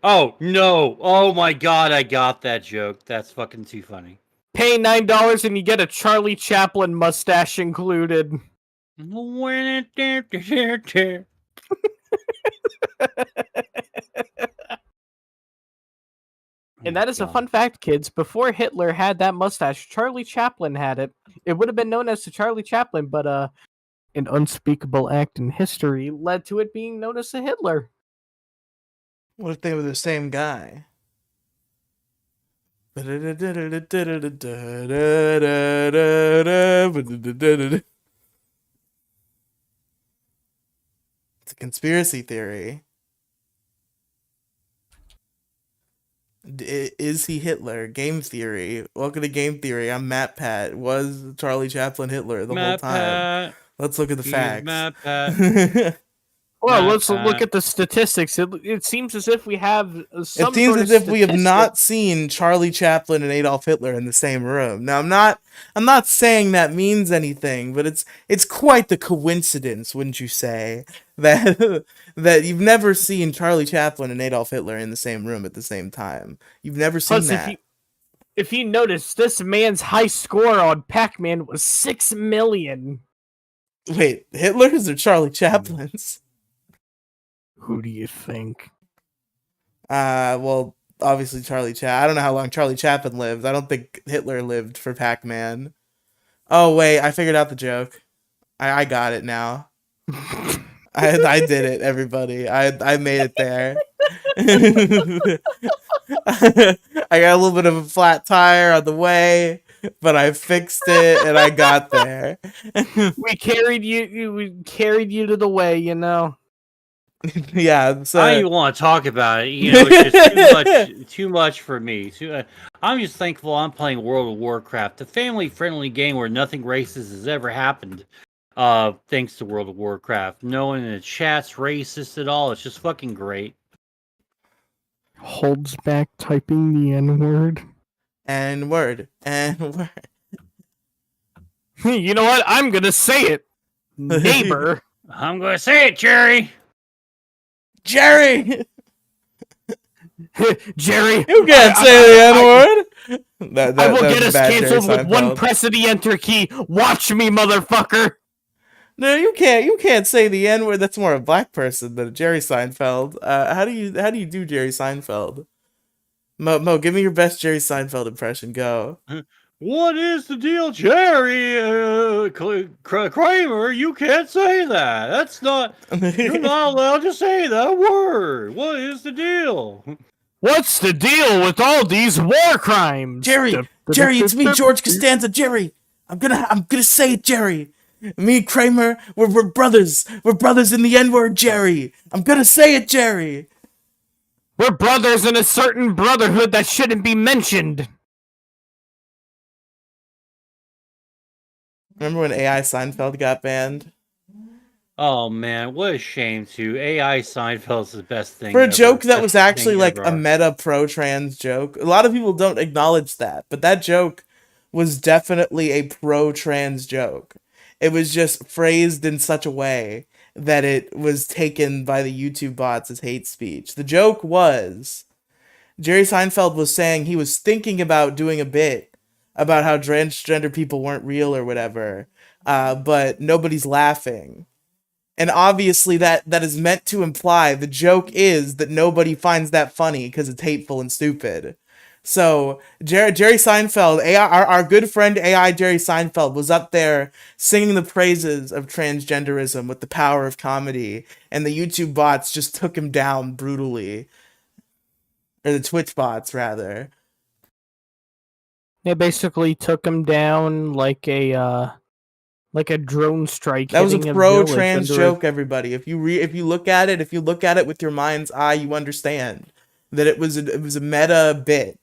Oh no! Oh my god, I got that joke. That's fucking too funny. Pay $9 and you get a Charlie Chaplin mustache included. And that is a fun fact, kids. Before Hitler had that mustache, Charlie Chaplin had it. It would have been known as the Charlie Chaplin, but an unspeakable act in history led to it being known as the Hitler. What if they were the same guy? It's a conspiracy theory. Is he Hitler? Game theory. Welcome to Game Theory. I'm Matt Pat. Was Charlie Chaplin Hitler the whole time? Pat. Let's look at the facts. Matt Pat. Well, Matt let's look Pat. at the statistics. It seems as if we have some It seems sort as of if we have statistic. not seen Charlie Chaplin and Adolf Hitler in the same room. Now, I'm not saying that means anything, but it's quite the coincidence, wouldn't you say, that that you've never seen Charlie Chaplin and Adolf Hitler in the same room at the same time. You've never seen Plus, that. if you notice, this man's high score on Pac-Man was 6 million. Wait, Hitler's or Charlie Chaplin's? Who do you think? Well, obviously Charlie I don't know how long Charlie Chaplin lived. I don't think Hitler lived for Pac-Man. Oh wait, I figured out the joke. I got it now. I did it, everybody. I made it there. I got a little bit of a flat tire on the way, but I fixed it and I got there. We carried you to the way, you know. Yeah, so I don't even want to talk about it. You know, it's just too much for me. I'm just thankful I'm playing World of Warcraft, a family-friendly game where nothing racist has ever happened. Thanks to World of Warcraft. No one in the chat's racist at all. It's just fucking great. Holds back typing the N-word. and word. You know what? I'm gonna say it. Neighbor. I'm gonna say it, Jerry. Jerry! Jerry. You can't say the N-word! I will that get was us bad, canceled Jerry with one Seinfeld. press of the enter key. Watch me, motherfucker. No, you can't say the N-word. That's more a black person than a Jerry Seinfeld. How do you do Jerry Seinfeld? Mo, give me your best Jerry Seinfeld impression. Go. What is the deal, Jerry? Kramer, you can't say that. That's not. You're not allowed to say that word. What is the deal? What's the deal with all these war crimes? Jerry, it's me, George Costanza. Jerry, I'm gonna say it, Jerry. Me and Kramer, we're brothers. We're brothers in the N-word, Jerry. I'm gonna say it, Jerry. We're brothers in a certain brotherhood that shouldn't be mentioned. Remember when AI Seinfeld got banned? Oh man, what a shame too. AI Seinfeld's the best thing For a ever. joke that Best was actually thing like ever. a meta pro-trans joke. A lot of people don't acknowledge that, but that joke was definitely a pro-trans joke. It was just phrased in such a way that it was taken by the YouTube bots as hate speech. The joke was Jerry Seinfeld was saying he was thinking about doing a bit about how transgender people weren't real or whatever, but nobody's laughing. And obviously that is meant to imply the joke is that nobody finds that funny because it's hateful and stupid. So Jerry Seinfeld, our good friend AI Jerry Seinfeld was up there singing the praises of transgenderism with the power of comedy, and the YouTube bots just took him down brutally. Or the Twitch bots, rather. They basically took him down like a drone strike. That was a hitting pro-trans village joke, everybody. If you look at it with your mind's eye, you understand that it was a meta bit,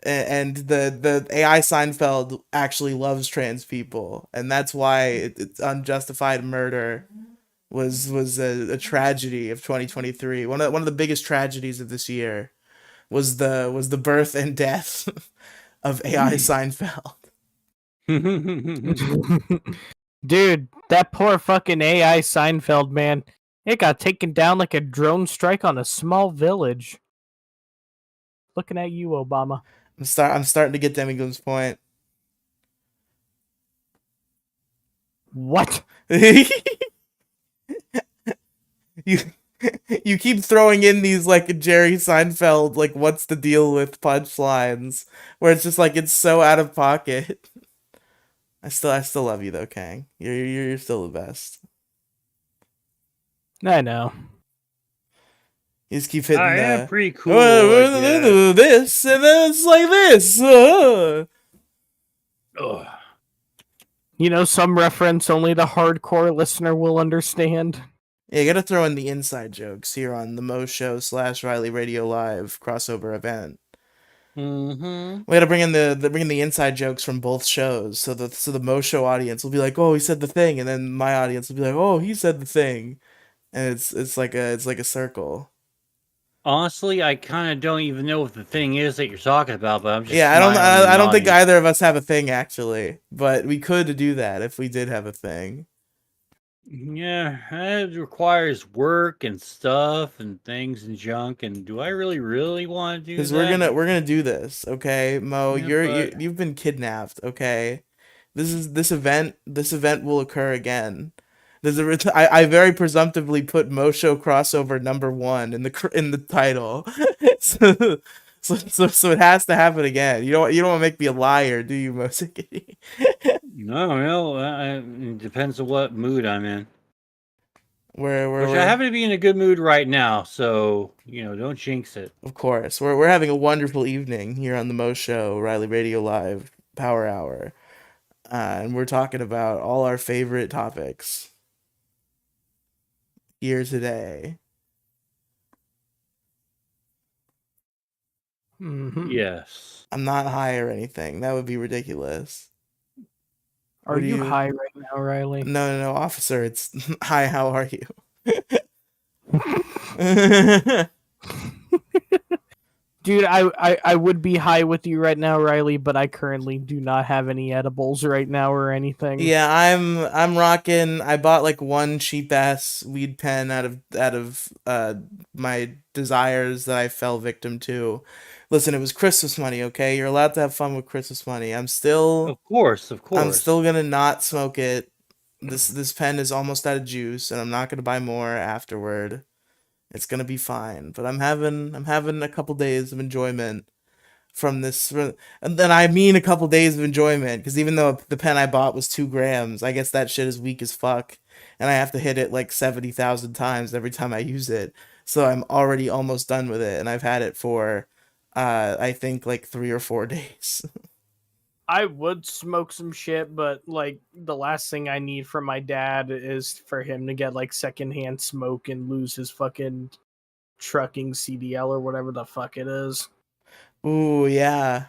and the AI Seinfeld actually loves trans people, and that's why it's unjustified murder was a tragedy of 2023. One of the biggest tragedies of this year was the birth and death of AI Seinfeld. Dude, that poor fucking AI Seinfeld, man. It got taken down like a drone strike on a small village. Looking at you, Obama. I'm starting to get Demigoon's point. What? you you keep throwing in these like Jerry Seinfeld like what's the deal with punchlines where it's just like it's so out of pocket. I still love you though, Kang. You're still the best. I know. You just keep hitting I am the pretty cool, I guess. this and then it's like this. Ugh. You know, some reference only the hardcore listener will understand. Yeah, you gotta throw in the inside jokes here on the Mo Show / Riely Radio Live crossover event. Mm-hmm. We gotta bring in the inside jokes from both shows, so the Mo Show audience will be like, oh, he said the thing, and then my audience will be like, oh, he said the thing, and it's like a circle. Honestly, I kind of don't even know what the thing is that you're talking about, but I'm just Yeah, smiling and I don't think nodding. either of us have a thing actually, but we could do that if we did have a thing. Yeah, it requires work and stuff and things and junk. And do I really want to do Because that? we're gonna do this, okay, Mo? Yeah, but You've been kidnapped, okay? This event will occur again. I very presumptively put Mosho crossover #1 in the title, so, so it has to happen again. You don't want to make me a liar, do you, Mosikity? no, it depends on what mood I'm in. Which I We're happen to be in a good mood right now, so don't jinx it. of course we're having a wonderful evening here on the Mo Show Riley Radio Live Power Hour, and we're talking about all our favorite topics here today. Mm-hmm. Yes. I'm not high or anything. That would be ridiculous. Are What do you you? high right now, Riley? No, officer. It's hi. How are you? Dude, I would be high with you right now, Riley, but I currently do not have any edibles right now or anything. Yeah, I'm rocking. I bought like one cheap ass weed pen out of my desires that I fell victim to. Listen, it was Christmas money, okay? You're allowed to have fun with Christmas money. Of course, of I'm course. still gonna not smoke it. This pen is almost out of juice, and I'm not gonna buy more afterward. It's gonna be fine. But I'm having a couple days of enjoyment from this, and then I mean a couple days of enjoyment, because even though the pen I bought was 2 grams, I guess that shit is weak as fuck, and I have to hit it like 70,000 times every time I use it. So I'm already almost done with it, and I've had it for, I think like 3 or 4 days. I would smoke some shit, but like the last thing I need from my dad is for him to get like secondhand smoke and lose his fucking trucking CDL or whatever the fuck it is. Ooh, yeah,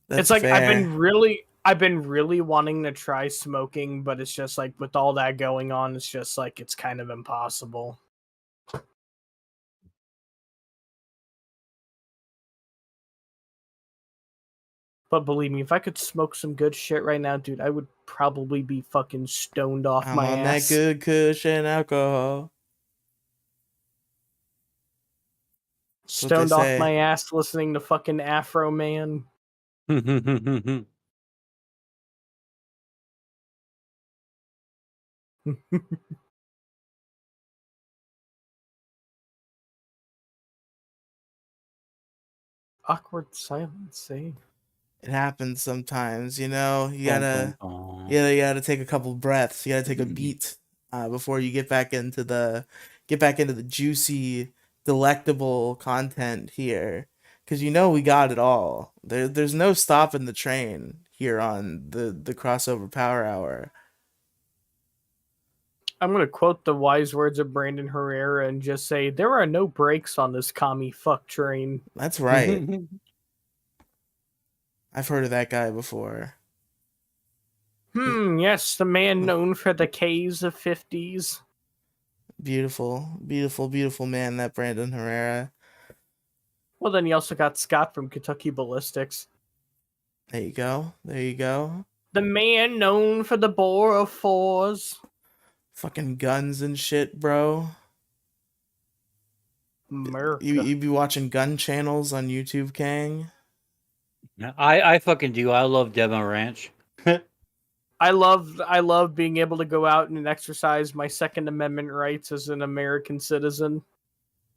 It's that's like fair. I've been really wanting to try smoking, but it's just like with all that going on, it's just like it's kind of impossible. But believe me, if I could smoke some good shit right now, dude, I would probably be fucking stoned off I'm my on that ass. good cushion alcohol. That's what they Stoned off my say. ass listening to fucking Afro Man. Awkward silence, eh? It happens sometimes, you know. Bum, bum, bum. You gotta take a couple breaths. You gotta take a beat before you get back into the juicy, delectable content here. Cause you know we got it all. There's no stopping the train here on the crossover power hour. I'm gonna quote the wise words of Brandon Herrera and just say there are no brakes on this commie fuck train. That's right. I've heard of that guy before. Yes, the man known for the K's of 50s. Beautiful, beautiful, beautiful man, that Brandon Herrera. Well, then you also got Scott from Kentucky Ballistics. There you go. There you go. The man known for the bore of fours. Fucking guns and shit, bro. America. You be watching gun channels on YouTube, Kang? I fucking do. I love Devon Ranch. I love being able to go out and exercise my Second Amendment rights as an American citizen.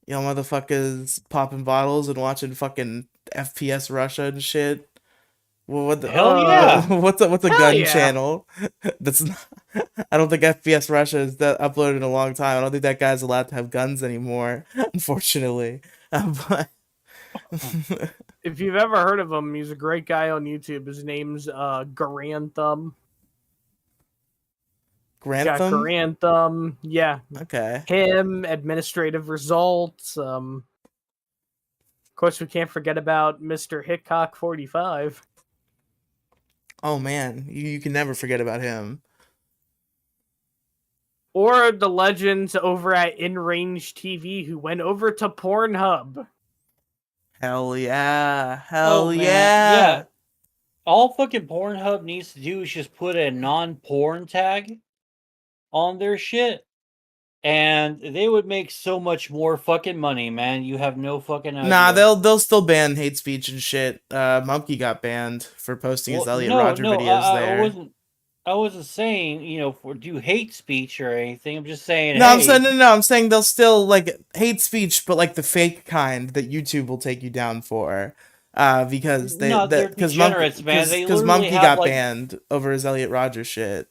Y'all motherfuckers popping bottles and watching fucking FPS Russia and shit. Well, what the Hell yeah. what's a Hell gun yeah. channel? That's not, I don't think FPS Russia is that uploaded in a long time. I don't think that guy's allowed to have guns anymore, unfortunately. But If you've ever heard of him, he's a great guy on YouTube. His name's Grantham. Got Grantham? Grantham. Yeah. Okay. Him, administrative results. Of course, we can't forget about Mr. Hickok 45. Oh man, you can never forget about him. Or the legends over at In Range TV who went over to Pornhub. Hell yeah. Oh Hell man, yeah. yeah. All fucking Pornhub needs to do is just put a non-porn tag on their shit, and they would make so much more fucking money, man. You have no fucking idea. Nah, they'll still ban hate speech and shit. Monkey got banned for posting his Elliot Roger videos there. I wasn't saying, for do hate speech or anything. I'm just saying, No, hey, I'm saying no. I'm saying they'll still like hate speech, but like the fake kind that YouTube will take you down for, because they're degenerates, man. They because literally Monkey have, got banned over his Elliot Roger shit.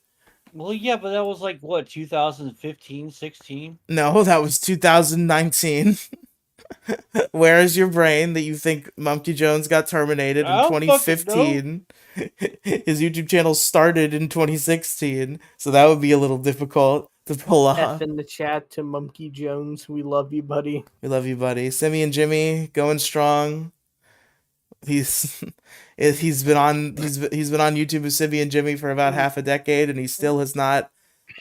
Well, yeah, but that was like what 2015, 16. No, that was 2019. Where is your brain that you think Monkey Jones got terminated in I don't fucking know. 2015? His YouTube channel started in 2016, so that would be a little difficult to pull F off. in the chat to Monkey Jones. We love you, buddy. We love you, buddy. Simi and Jimmy going strong. He's been on YouTube with Simi and Jimmy for about half a decade, and he still has not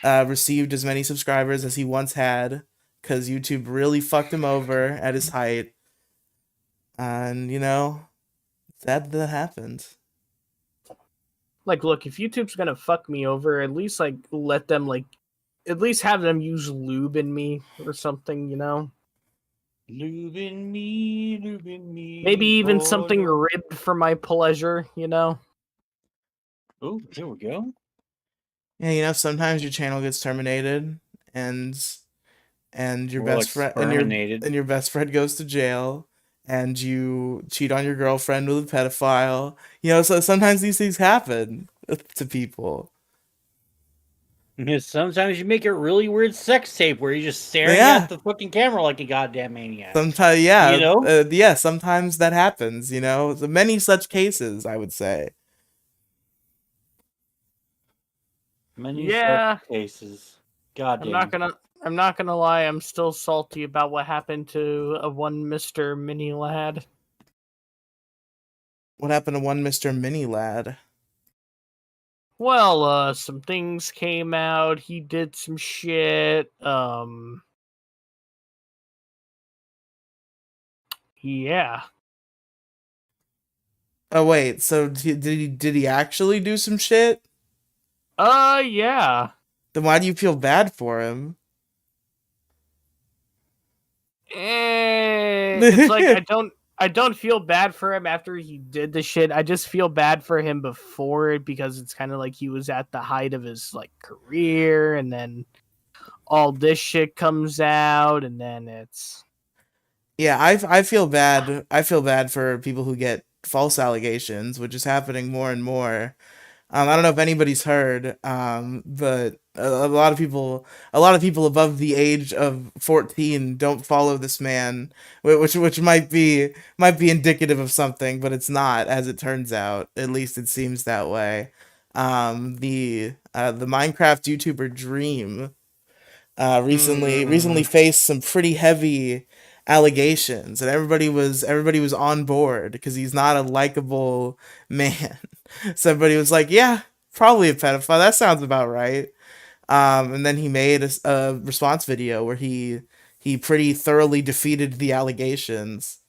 received as many subscribers as he once had, because YouTube really fucked him over at his height. And sad that happened. Like, look, if YouTube's gonna fuck me over, at least like let them at least have them use lube in me or something, Lube in me. Maybe even something ribbed for my pleasure, Oh, here we go. Yeah, sometimes your channel gets terminated, and your Or, best friend terminated. and your best friend goes to jail, and you cheat on your girlfriend with a pedophile. So sometimes these things happen to people. Sometimes you make a really weird sex tape where you're just staring at the fucking camera like a goddamn maniac. Sometimes, yeah, sometimes that happens. Many such cases, I would say. Many such cases. Goddamn. I'm not gonna lie. I'm still salty about what happened to one Mr. Mini Lad. What happened to one Mr. Mini Lad? Well, some things came out. He did some shit. Yeah. Oh wait, so did he actually do some shit? Yeah. Then why do you feel bad for him? It's like I don't feel bad for him after he did the shit. I just feel bad for him before it, because it's kind of like he was at the height of his career, and then all this shit comes out, and then it's I feel bad. I feel bad for people who get false allegations, which is happening more and more. I don't know if anybody's heard, but a lot of people above the age of 14 don't follow this man, which might be indicative of something, but it's not, as it turns out. At least it seems that way. The Minecraft YouTuber Dream recently faced some pretty heavy allegations, and everybody was on board because he's not a likable man. So everybody was like, yeah, probably a pedophile. That sounds about right. And then he made a response video where he pretty thoroughly defeated the allegations,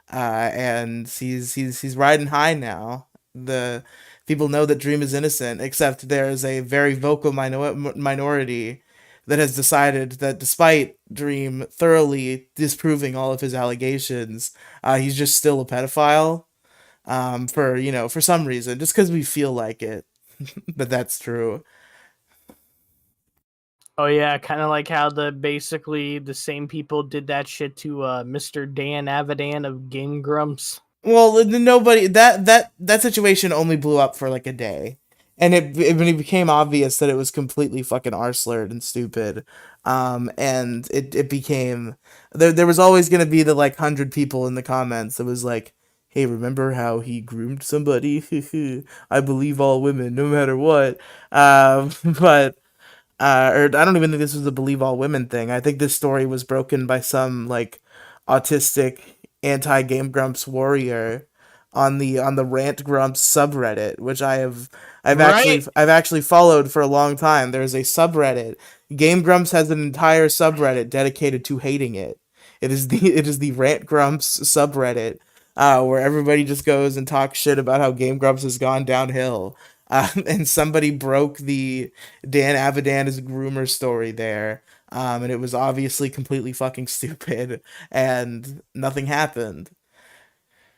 and he's riding high now. the people know that Dream is innocent, except there is a very vocal minority that has decided that despite Dream thoroughly disproving all of his allegations, he's just still a pedophile. For for some reason, just because we feel like it, that that's true. Oh yeah, kind of like how basically the same people did that shit to Mr. Dan Avidan of Game Grumps. Well, nobody that situation only blew up for like a day, and when it became obvious that it was completely fucking arslerd and stupid, and it became there was always gonna be the like 100 people in the comments that was like, hey, remember how he groomed somebody? I believe all women, no matter what. But or I don't even think this was a believe all women thing. I think this story was broken by some like autistic anti Game Grumps warrior on the Rant Grumps subreddit, which Right? I've actually followed for a long time. There's a subreddit. Game Grumps has an entire subreddit dedicated to hating it. It is the Rant Grumps subreddit, where everybody just goes and talks shit about how Game Grumps has gone downhill. And somebody broke the Dan Avidan is a groomer story there. And it was obviously completely fucking stupid, and nothing happened.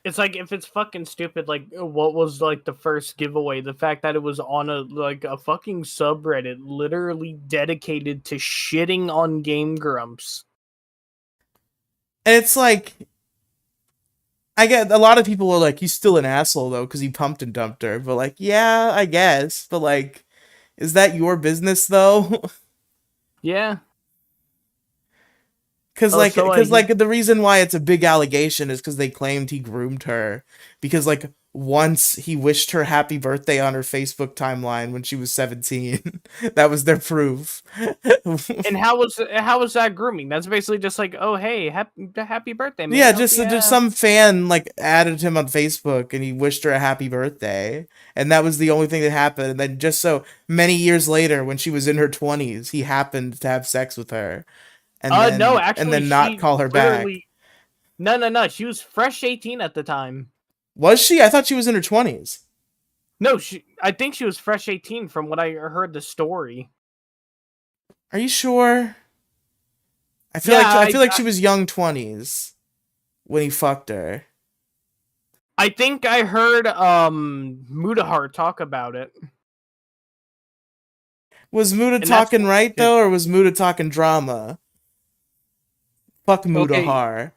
It's like if it's fucking stupid, like what was like the first giveaway? The fact that it was on a fucking subreddit literally dedicated to shitting on Game Grumps. And it's like, I get a lot of people are like, he's still an asshole though, because he pumped and dumped her. But like, yeah, I guess. But like, is that your business though? Yeah. Cause like the reason why it's a big allegation is because they claimed he groomed her. Because like once he wished her happy birthday on her Facebook timeline when she was 17. That was their proof. And how was that grooming? That's basically just like, oh hey, happy birthday, man. Yeah, Hope just some fan like added him on Facebook and he wished her a happy birthday, and that was the only thing that happened. And then just so many years later, when she was in her 20s, he happened to have sex with her, No, and actually then not she call her back. literally no, she was fresh 18 at the time. Was she? I thought she was in her 20s. No, I think she was fresh 18 from what I heard the story. Are you sure? Yeah, I feel like she was young 20s when he fucked her. I think I heard Mudahar talk about it. Was Muda And that's talking right though, or was Muda talking drama? Fuck Okay, Mudahar.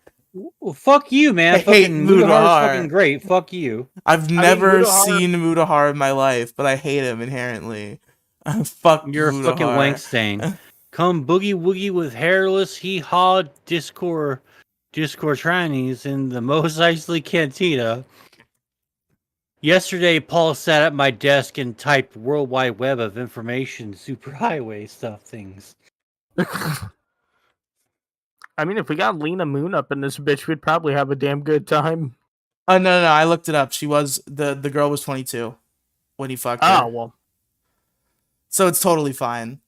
well, fuck you, man. I hate Fucking Mudahar is fucking Mudahar. great. Fuck you. I've mean, never Mudahar- seen Mudahar in my life, but I hate him inherently. Fuck You're a fucking wank Mudahar. stain. Come boogie woogie with hairless hee haw Discord trannies in the Mos Eisley Cantina. Yesterday, Paul sat at my desk and typed World Wide Web of Information superhighway stuff things. I mean, if we got Lena Moon up in this bitch, we'd probably have a damn good time. Oh no, I looked it up. She was the girl was 22 when he fucked her. Oh well. So it's totally fine.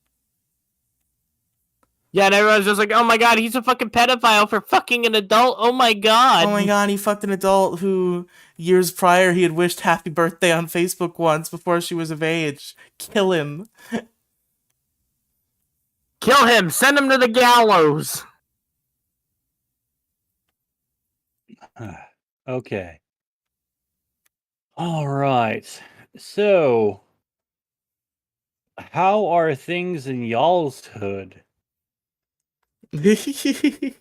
Yeah, and everyone's just like, oh my god, he's a fucking pedophile for fucking an adult. Oh my god. Oh my god, he fucked an adult who years prior he had wished happy birthday on Facebook once before she was of age. Kill him. Kill him. Send him to the gallows. Okay. All right. So, how are things in y'all's hood? Pretty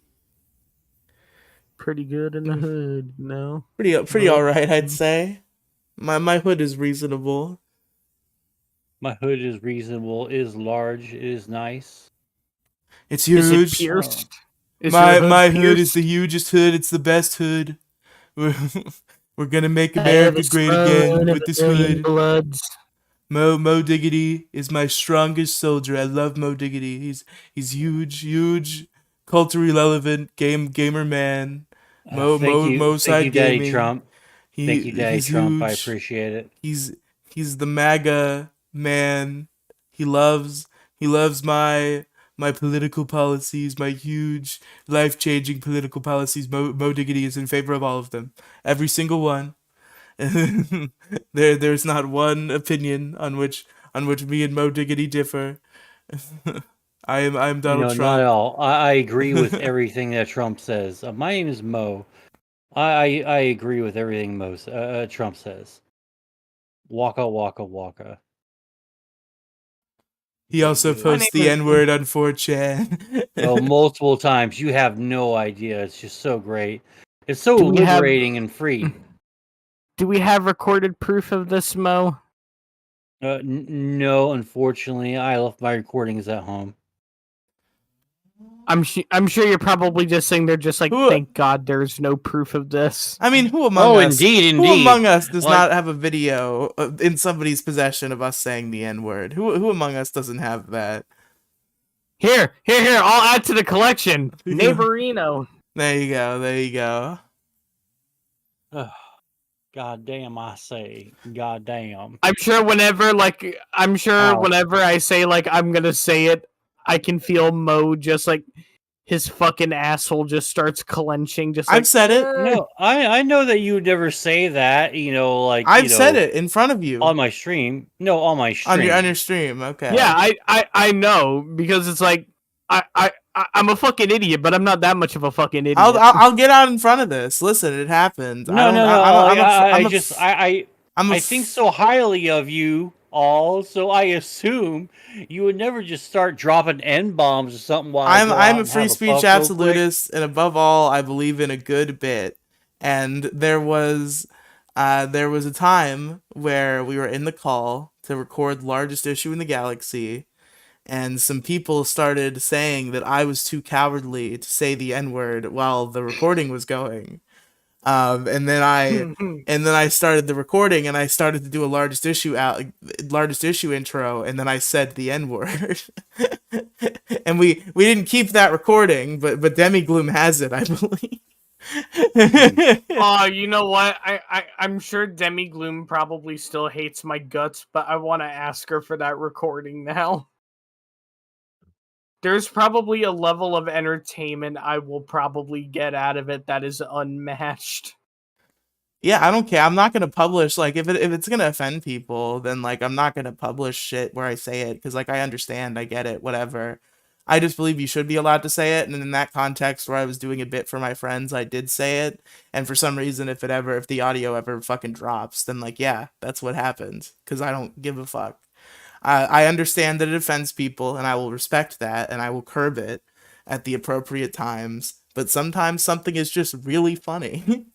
good in the hood, no? Pretty all right, I'd say. My hood is reasonable. My hood is reasonable, is large, is nice. It's Is it huge. pierced? Is your My hood is pierced? the hugest hood. It's the best hood. We're gonna make I America have a great throne again of with a this million hood. bloods. Mo Diggity is my strongest soldier. I love Mo Diggity. He's huge, culturally relevant gamer man. Mo thank you, side Daddy gaming. Trump. Thank you, Daddy He's Trump. huge. I appreciate it. He's the MAGA man. He loves my political policies, my huge life changing political policies. Mo Diggity is in favor of all of them, every single one. There's not one opinion on which me and Mo Diggity differ. I'm Donald No, not at Trump. all. I agree with everything that Trump says. My name is Mo. I agree with everything Trump says. Waka waka waka. He also My posts name the is. N-word on 4chan. Oh, multiple times. You have no idea. It's just so great. It's so Do we have- liberating and free. Do we have recorded proof of this, Mo? No, unfortunately, I left my recordings at home. I'm sure you're probably just saying they're just like, Who- thank God there's no proof of this. I mean, who among Oh, us? indeed, Who indeed. among us does Like- not have a video in somebody's possession of us saying the N-word? Who among us doesn't have that? Here, I'll add to the collection. Neighborino. There you go. God damn, I say. God damn. I'm sure whenever Ow. whenever I say like I'm gonna say it, I can feel Mo just like his fucking asshole just starts clenching. Just I've like, said it. No, I know that you would never say that, like I've said it in front of you on my stream. No, on my stream. on your stream. Okay. yeah, I know because it's like I'm a fucking idiot, but I'm not that much of a fucking idiot. I'll get out in front of this. Listen, it happened. No, no. I think so highly of you all, so I assume you would never just start dropping N bombs or something while I go out I'm a and free have speech puff real quick. absolutist, and above all, I believe in a good bit. And there was a time where we were in the call to record largest issue in the galaxy, and some people started saying that I was too cowardly to say the N-word while the recording was going. And then I started the recording, and I started to do a largest issue intro, and then I said the N-word. And we didn't keep that recording, but Demigloom has it, I believe. Oh, you know what? I'm sure Demi Gloom probably still hates my guts, but I want to ask her for that recording now. There's probably a level of entertainment I will probably get out of it that is unmatched. Yeah, I don't care. I'm not gonna publish, like, if it's gonna offend people, then like I'm not gonna publish shit where I say it, because like I understand, I get it, whatever. I just believe you should be allowed to say it, and in that context where I was doing a bit for my friends, I did say it, and for some reason, if the audio ever fucking drops, then like yeah, that's what happened, because I don't give a fuck. I understand that it offends people, and I will respect that, and I will curb it at the appropriate times. But sometimes something is just really funny.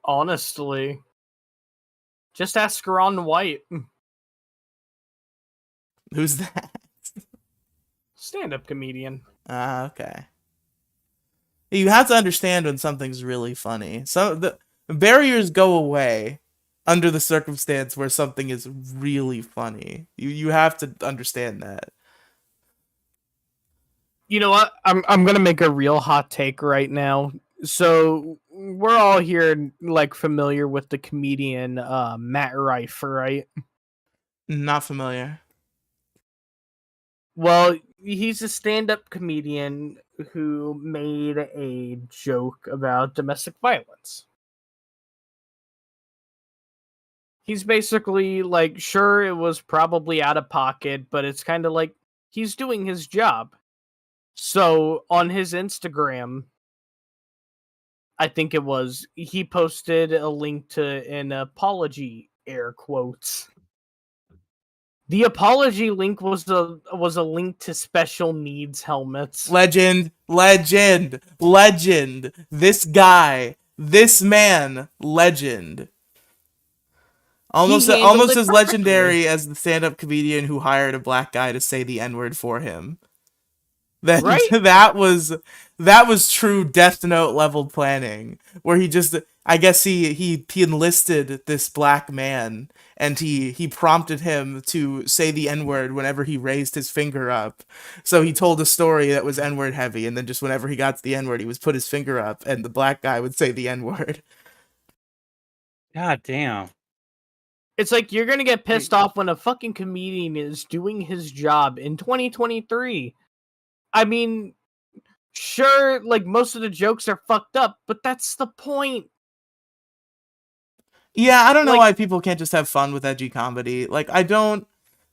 Honestly. Just ask Ron White. Who's that? Stand-up comedian. Okay. You have to understand when something's really funny. So the barriers go away under the circumstance where something is really funny. You have to understand that. You know what? I'm gonna make a real hot take right now. So we're all here like familiar with the comedian Matt Rife, right? Not familiar. Well, he's a stand-up comedian who made a joke about domestic violence. He's basically like, sure, it was probably out of pocket, but it's kind of like he's doing his job. So on his Instagram, I think it was, he posted a link to an apology, air quotes. The apology link was a link to special needs helmets. Legend. This guy, this man, legend. Almost handled it as perfectly. legendary as the stand-up comedian who hired a black guy to say the N-word for him. Right? That was true Death Note level planning, where he just, I guess he enlisted this black man, and he prompted him to say the N-word whenever he raised his finger up. So he told a story that was N-word heavy, and then just whenever he got to the N-word, he would put his finger up, and the black guy would say the N-word. God damn. It's like you're gonna get pissed off when a fucking comedian is doing his job in 2023. I mean, Sure, like most of the jokes are fucked up, but that's the point. Yeah, I don't know Like- why people can't just have fun with edgy comedy. Like, I don't.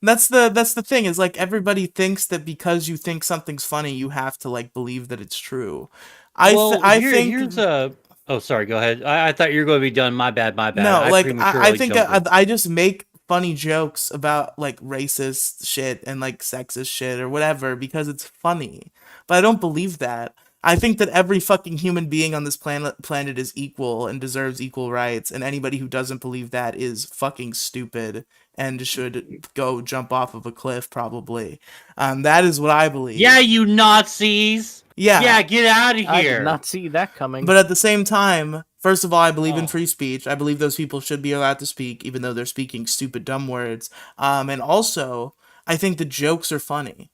That's the thing, is like everybody thinks that because you think something's funny, you have to like believe that it's true. Well, I think here's a. Oh, sorry. Go ahead. I thought you were going to be done. My bad. My bad. no, I like I prematurely think jumped in. I just make funny jokes about like racist shit and like sexist shit or whatever because it's funny. But I don't believe that. I think that every fucking human being on this planet is equal and deserves equal rights, and anybody who doesn't believe that is fucking stupid and should go jump off of a cliff probably. That is what I believe. Yeah, you Nazis. Yeah. Yeah, get out of I here. did not see that coming. But at the same time, first of all, I believe in Oh. free speech. I believe those people should be allowed to speak, even though they're speaking stupid, dumb words. And also, I think the jokes are funny,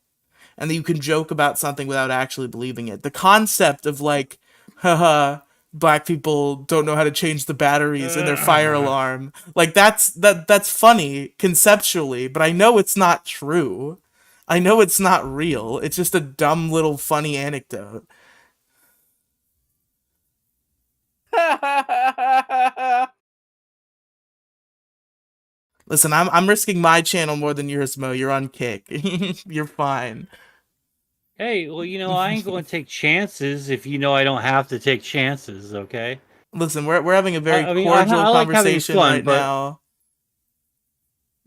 and that you can joke about something without actually believing it. The concept of like, haha, black people don't know how to change the batteries in their fire alarm, like that's funny conceptually, but I know it's not true. I know it's not real. It's just a dumb little funny anecdote. Listen, I'm risking my channel more than yours, Mo. You're on kick. You're fine. Hey, well, I ain't going to take chances if you know I don't have to take chances. Okay. Listen, we're having a very I mean, cordial I like having conversation fun, right but now.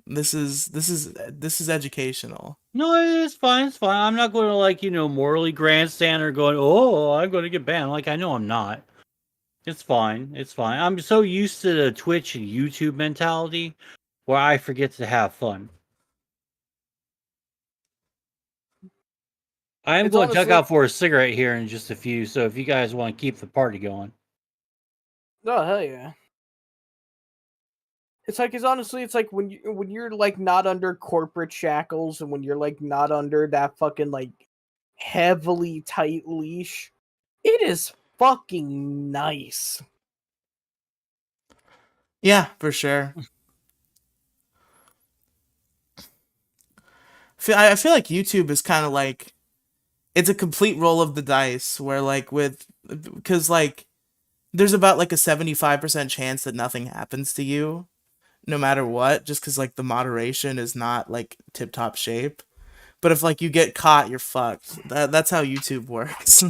This is educational. no, it's fine. It's fine. I'm not going to morally grandstand or going, oh, I'm going to get banned. Like I know I'm not. It's fine. It's fine. I'm so used to the Twitch and YouTube mentality where I forget to have fun. I'm It's going to duck honestly- out for a cigarette here in just a few. So if you guys want to keep the party going. Oh hell yeah! It's like it's like when you're like not under corporate shackles and when you're like not under that fucking like heavily tight leash. It is fucking nice. Yeah, for sure. I feel like YouTube is kind of like, it's a complete roll of the dice where like because like there's about like a 75% chance that nothing happens to you no matter what, just because like the moderation is not like tip top shape. But if like you get caught, you're fucked. That's how YouTube works.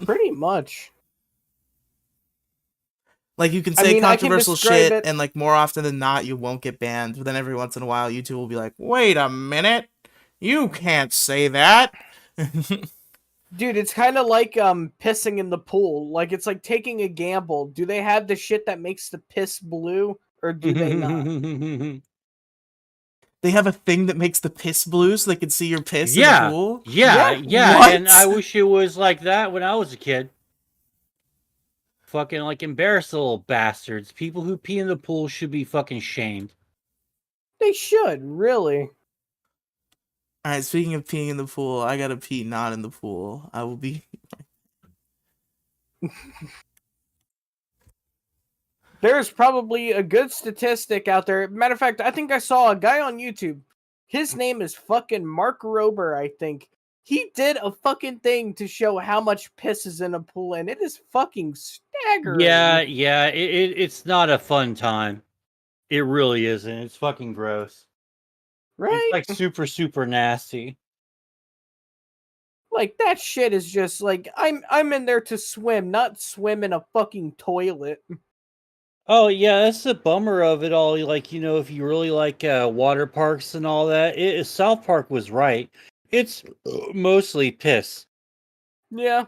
Pretty much. Like you can I say mean, I can controversial describe shit, it- and like more often than not, you won't get banned. But then every once in a while, YouTube will be like, "Wait a minute, you can't say that." Dude, it's kind of like pissing in the pool. Like it's like taking a gamble. Do they have the shit that makes the piss blue or do they not? They have a thing that makes the piss blue, so they can see your piss in the Yeah, pool. yeah, What? and I wish it was like that when I was a kid. Fucking like embarrass the little bastards. People who pee in the pool should be fucking shamed. They should, really. All right. Speaking of peeing in the pool, I gotta pee not in the pool. I will be. There's probably a good statistic out there. Matter of fact, I think I saw a guy on YouTube. His name is fucking Mark Rober, I think. He did a fucking thing to show how much piss is in a pool, and it is fucking staggering. Yeah, it's not a fun time. It really isn't. It's fucking gross. Right? It's like super, super nasty. Like that shit is just like I'm in there to swim, not swim in a fucking toilet. Oh yeah, that's the bummer of it all. Like if you really like water parks and all that, South Park was right. It's mostly piss. Yeah.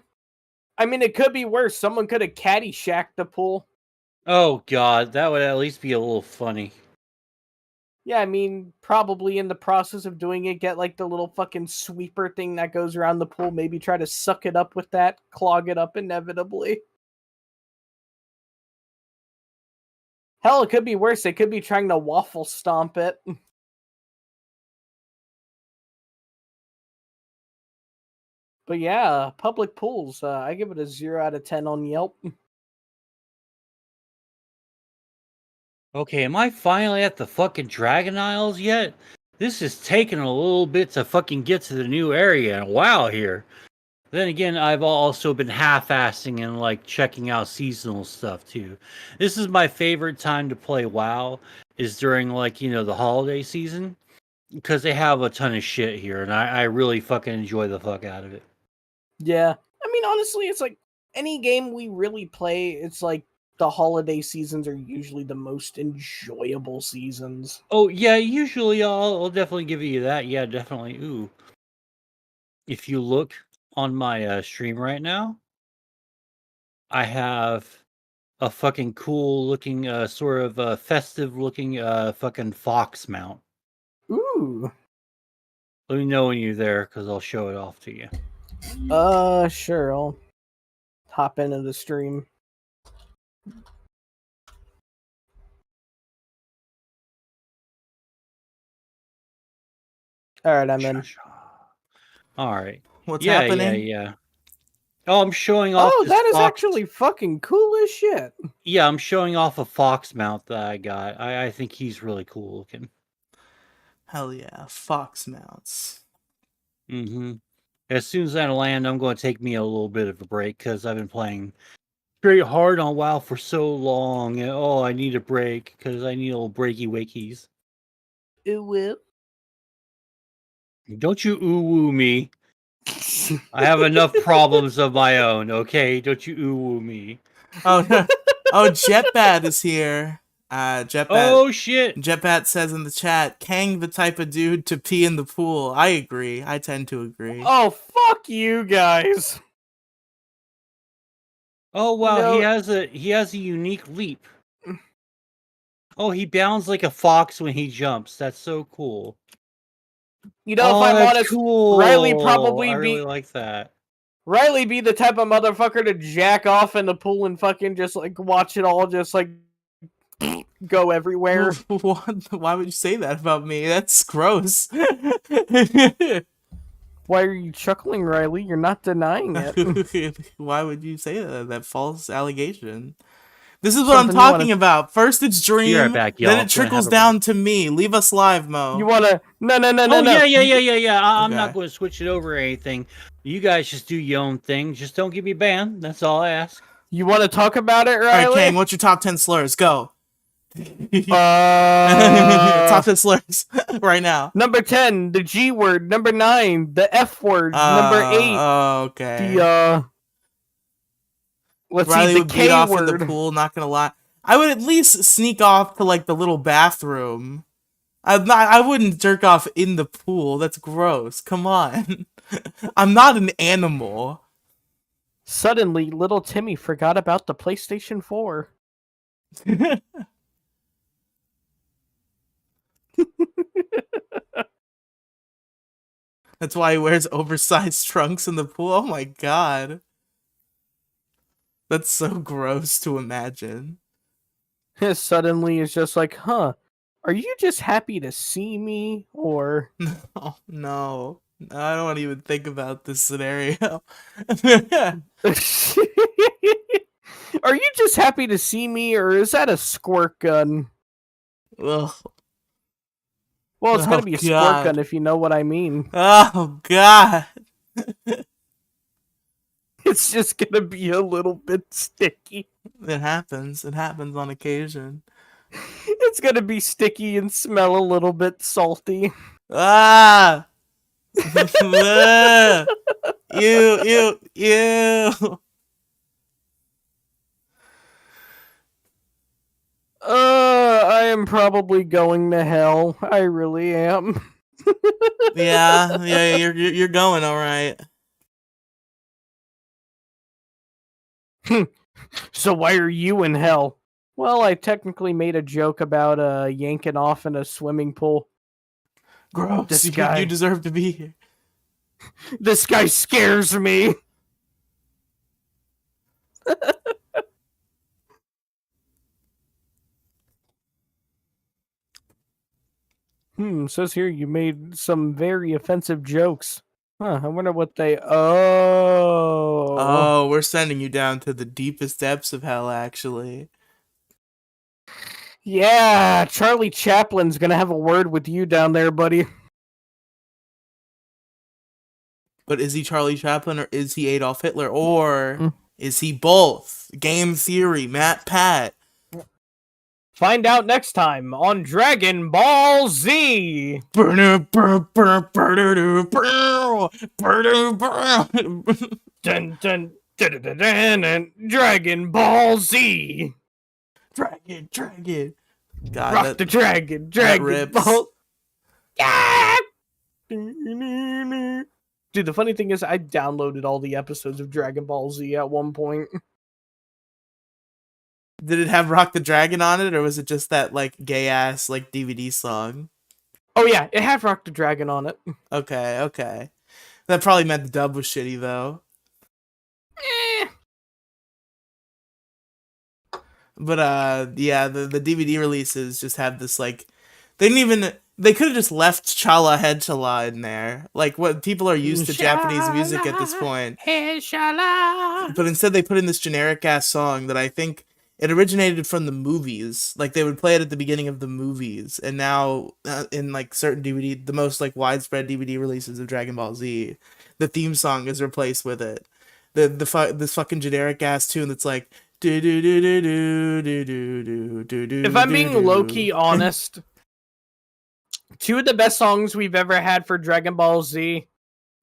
I mean, it could be worse. Someone could have caddyshacked the pool. Oh god, that would at least be a little funny. Yeah, I mean, probably in the process of doing it, get like the little fucking sweeper thing that goes around the pool. Maybe try to suck it up with that, clog it up inevitably. Hell, it could be worse. They could be trying to waffle stomp it. But yeah, public pools. I give it a 0 out of 10 on Yelp. Okay, am I finally at the fucking Dragon Isles yet? This is taking a little bit to fucking get to the new area and wow here. Then again, I've also been half-assing and like checking out seasonal stuff too. This is my favorite time to play WoW is during like, the holiday season because they have a ton of shit here and I really fucking enjoy the fuck out of it. Yeah. I mean, honestly, it's like any game we really play, it's like the holiday seasons are usually the most enjoyable seasons. Oh, yeah, usually I'll definitely give you that. Yeah, definitely. Ooh. If you look on my stream right now, I have a fucking cool looking sort of festive looking fucking fox mount. Ooh. Let me know when you're there because I'll show it off to you. Sure. I'll hop into the stream. All right, I'm in. All right. What's Yeah, happening? yeah. Oh, I'm showing off Oh, this that is fox. actually fucking cool as shit. Yeah, I'm showing off a fox mount that I got. I think he's really cool looking. Hell yeah, fox mounts. Mm-hmm. As soon as I land, I'm going to take me a little bit of a break because I've been playing very hard on WoW for so long. And, I need a break because I need a little breaky wakies. It will. Don't you ooh-woo me. I have enough problems of my own, okay? Don't you ooh-woo me. Oh, oh, Jetbat is here. Oh, shit! Jetbat says in the chat, Kang the type of dude to pee in the pool. I agree. I tend to agree. Oh, fuck you guys. Oh, wow, You know, he has a unique leap. Oh, he bounds like a fox when he jumps. That's so cool. if Oh, I'm that's honest, Riley cool. I probably really be like that. Riley be the type of motherfucker to jack off in the pool and fucking just like watch it all just like go everywhere. What? Why would you say that about me? That's gross. Why are you chuckling, Riley? You're not denying it. Why would you say that? That false allegation. This is what I'm Something you talking wanna about. First it's Be right Dream, back, then y'all. it Gonna have trickles a break. down to me. Leave us live, Mo. you wanna Oh, no. yeah. I'm not Okay. going to switch it over or anything. You guys just do your own thing. Just don't get me banned. That's all I ask. You wanna talk about it, Alright, Riley? Kang, what's your top 10 slurs? Go. Uh Top 10 slurs right now. Number 10, the G word. Number 9, the F word. Number 8, Okay. the let's see, Riley the would beat K off in the word. pool, not gonna lie. I would at least sneak off to like the little bathroom. I wouldn't jerk off in the pool. That's gross. Come on. I'm not an animal. Suddenly, little Timmy forgot about the PlayStation 4. That's why he wears oversized trunks in the pool. Oh my god. That's so gross to imagine. Suddenly, it's just like, huh? Are you just happy to see me, or Oh no. I don't want to even think about this scenario. are you just happy to see me, or is that a squirt gun? Ugh. Well, it's gonna Oh be a squirt gun god. if you know what I mean. Oh god. It's just gonna be a little bit sticky. It happens. It happens on occasion. It's gonna be sticky and smell a little bit salty. Ah! Ew. I am probably going to hell. I really am. Yeah, you're going all right. So why are you in hell? Well, I technically made a joke about yanking off in a swimming pool. Gross. This You guy. deserve to be here. This guy scares me. Says here you made some very offensive jokes. Huh, I wonder what they. Oh. Oh, we're sending you down to the deepest depths of hell, actually. Yeah, Charlie Chaplin's gonna have a word with you down there, buddy. But is he Charlie Chaplin or is he Adolf Hitler or Mm. is he both? Game theory, Matt Pat. Find out next time on Dragon Ball Z. Dun, Dun, dun, dun, dun, dun, dun, Dragon Ball Z. Dragon. God, Rock the dragon, that Dragon rips. Ball. Yeah! Dude, the funny thing is, I downloaded all the episodes of Dragon Ball Z at one point. Did it have Rock the Dragon on it, or was it just that like gay ass like DVD song? Oh yeah, it had Rock the Dragon on it. Okay. That probably meant the dub was shitty though. Eh. But yeah, the DVD releases just have this like they could have just left Chala Henchala in there. Like what people are used to Japanese music at this point. Inshallah. But instead they put in this generic ass song that I think it originated from the movies. Like they would play it at the beginning of the movies, and now in like certain DVD, the most like widespread DVD releases of Dragon Ball Z, the theme song is replaced with it. This fucking generic ass tune that's like If I'm being low-key honest, two of the best songs we've ever had for Dragon Ball Z,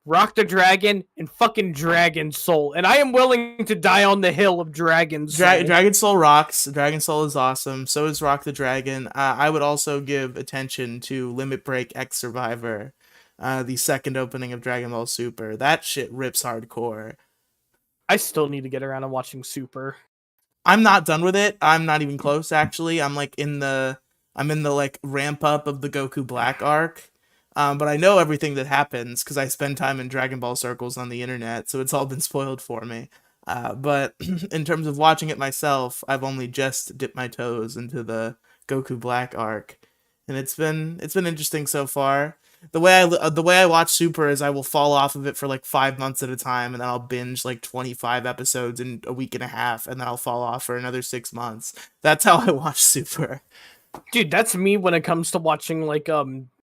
Rock the Dragon and fucking Dragon Soul. And I am willing to die on the hill of Dragon Soul. Dragon Soul rocks. Dragon Soul is awesome. So is Rock the Dragon. I would also give attention to Limit Break X Survivor, the second opening of Dragon Ball Super. That shit rips hardcore. I still need to get around to watching Super. I'm not done with it. I'm not even close, actually. I'm in the like ramp up of the Goku Black arc. But I know everything that happens because I spend time in Dragon Ball circles on the internet, so it's all been spoiled for me. But in terms of watching it myself, I've only just dipped my toes into the Goku Black arc, and it's been interesting so far. The way I watch Super is I will fall off of it for like 5 months at a time, and then I'll binge like 25 episodes in a week and a half, and then I'll fall off for another 6 months. That's how I watch Super. Dude, that's me when it comes to watching like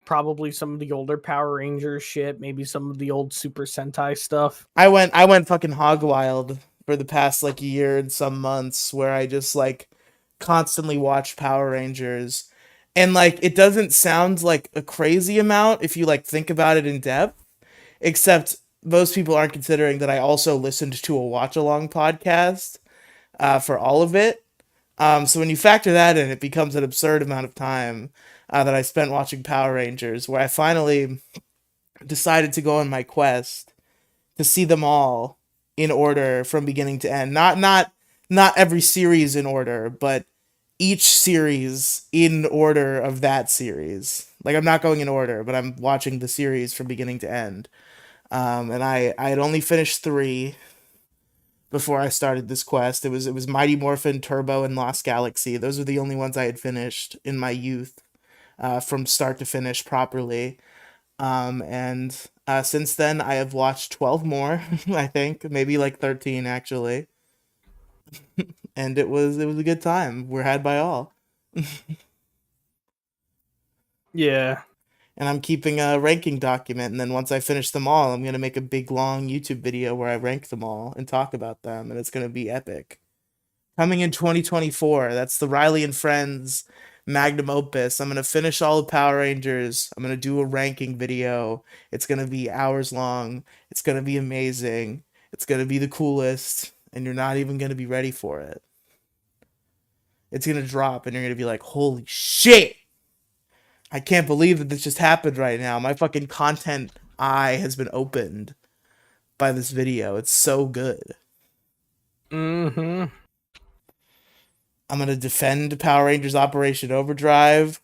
probably some of the older Power Rangers shit, maybe some of the old Super Sentai stuff. I went fucking hog wild for the past like year and some months where I just like constantly watch Power Rangers. And like it doesn't sound like a crazy amount if you like think about it in depth, except most people aren't considering that I also listened to a watch along podcast for all of it. So when you factor that in, it becomes an absurd amount of time that I spent watching Power Rangers, where I finally decided to go on my quest to see them all in order from beginning to end. Not every series in order, but each series in order of that series. Like I'm not going in order, but I'm watching the series from beginning to end. And I had only finished 3 before I started this quest. It was Mighty Morphin, Turbo, and Lost Galaxy. Those are the only ones I had finished in my youth, from start to finish properly. And since then, I have watched 12 more. I think maybe like 13 actually, and it was a good time. We're had by all. Yeah. And I'm keeping a ranking document, and then once I finish them all, I'm gonna make a big long YouTube video where I rank them all and talk about them, and it's gonna be epic. Coming in 2024, that's the Riely and Friends magnum opus. I'm gonna finish all the Power Rangers. I'm gonna do a ranking video. It's gonna be hours long. It's gonna be amazing. It's gonna be the coolest, and you're not even gonna be ready for it. It's gonna drop, and you're gonna be like, "Holy shit! I can't believe that this just happened right now. My fucking content eye has been opened by this video. It's so good." Mm-hmm. I'm gonna defend Power Rangers Operation Overdrive.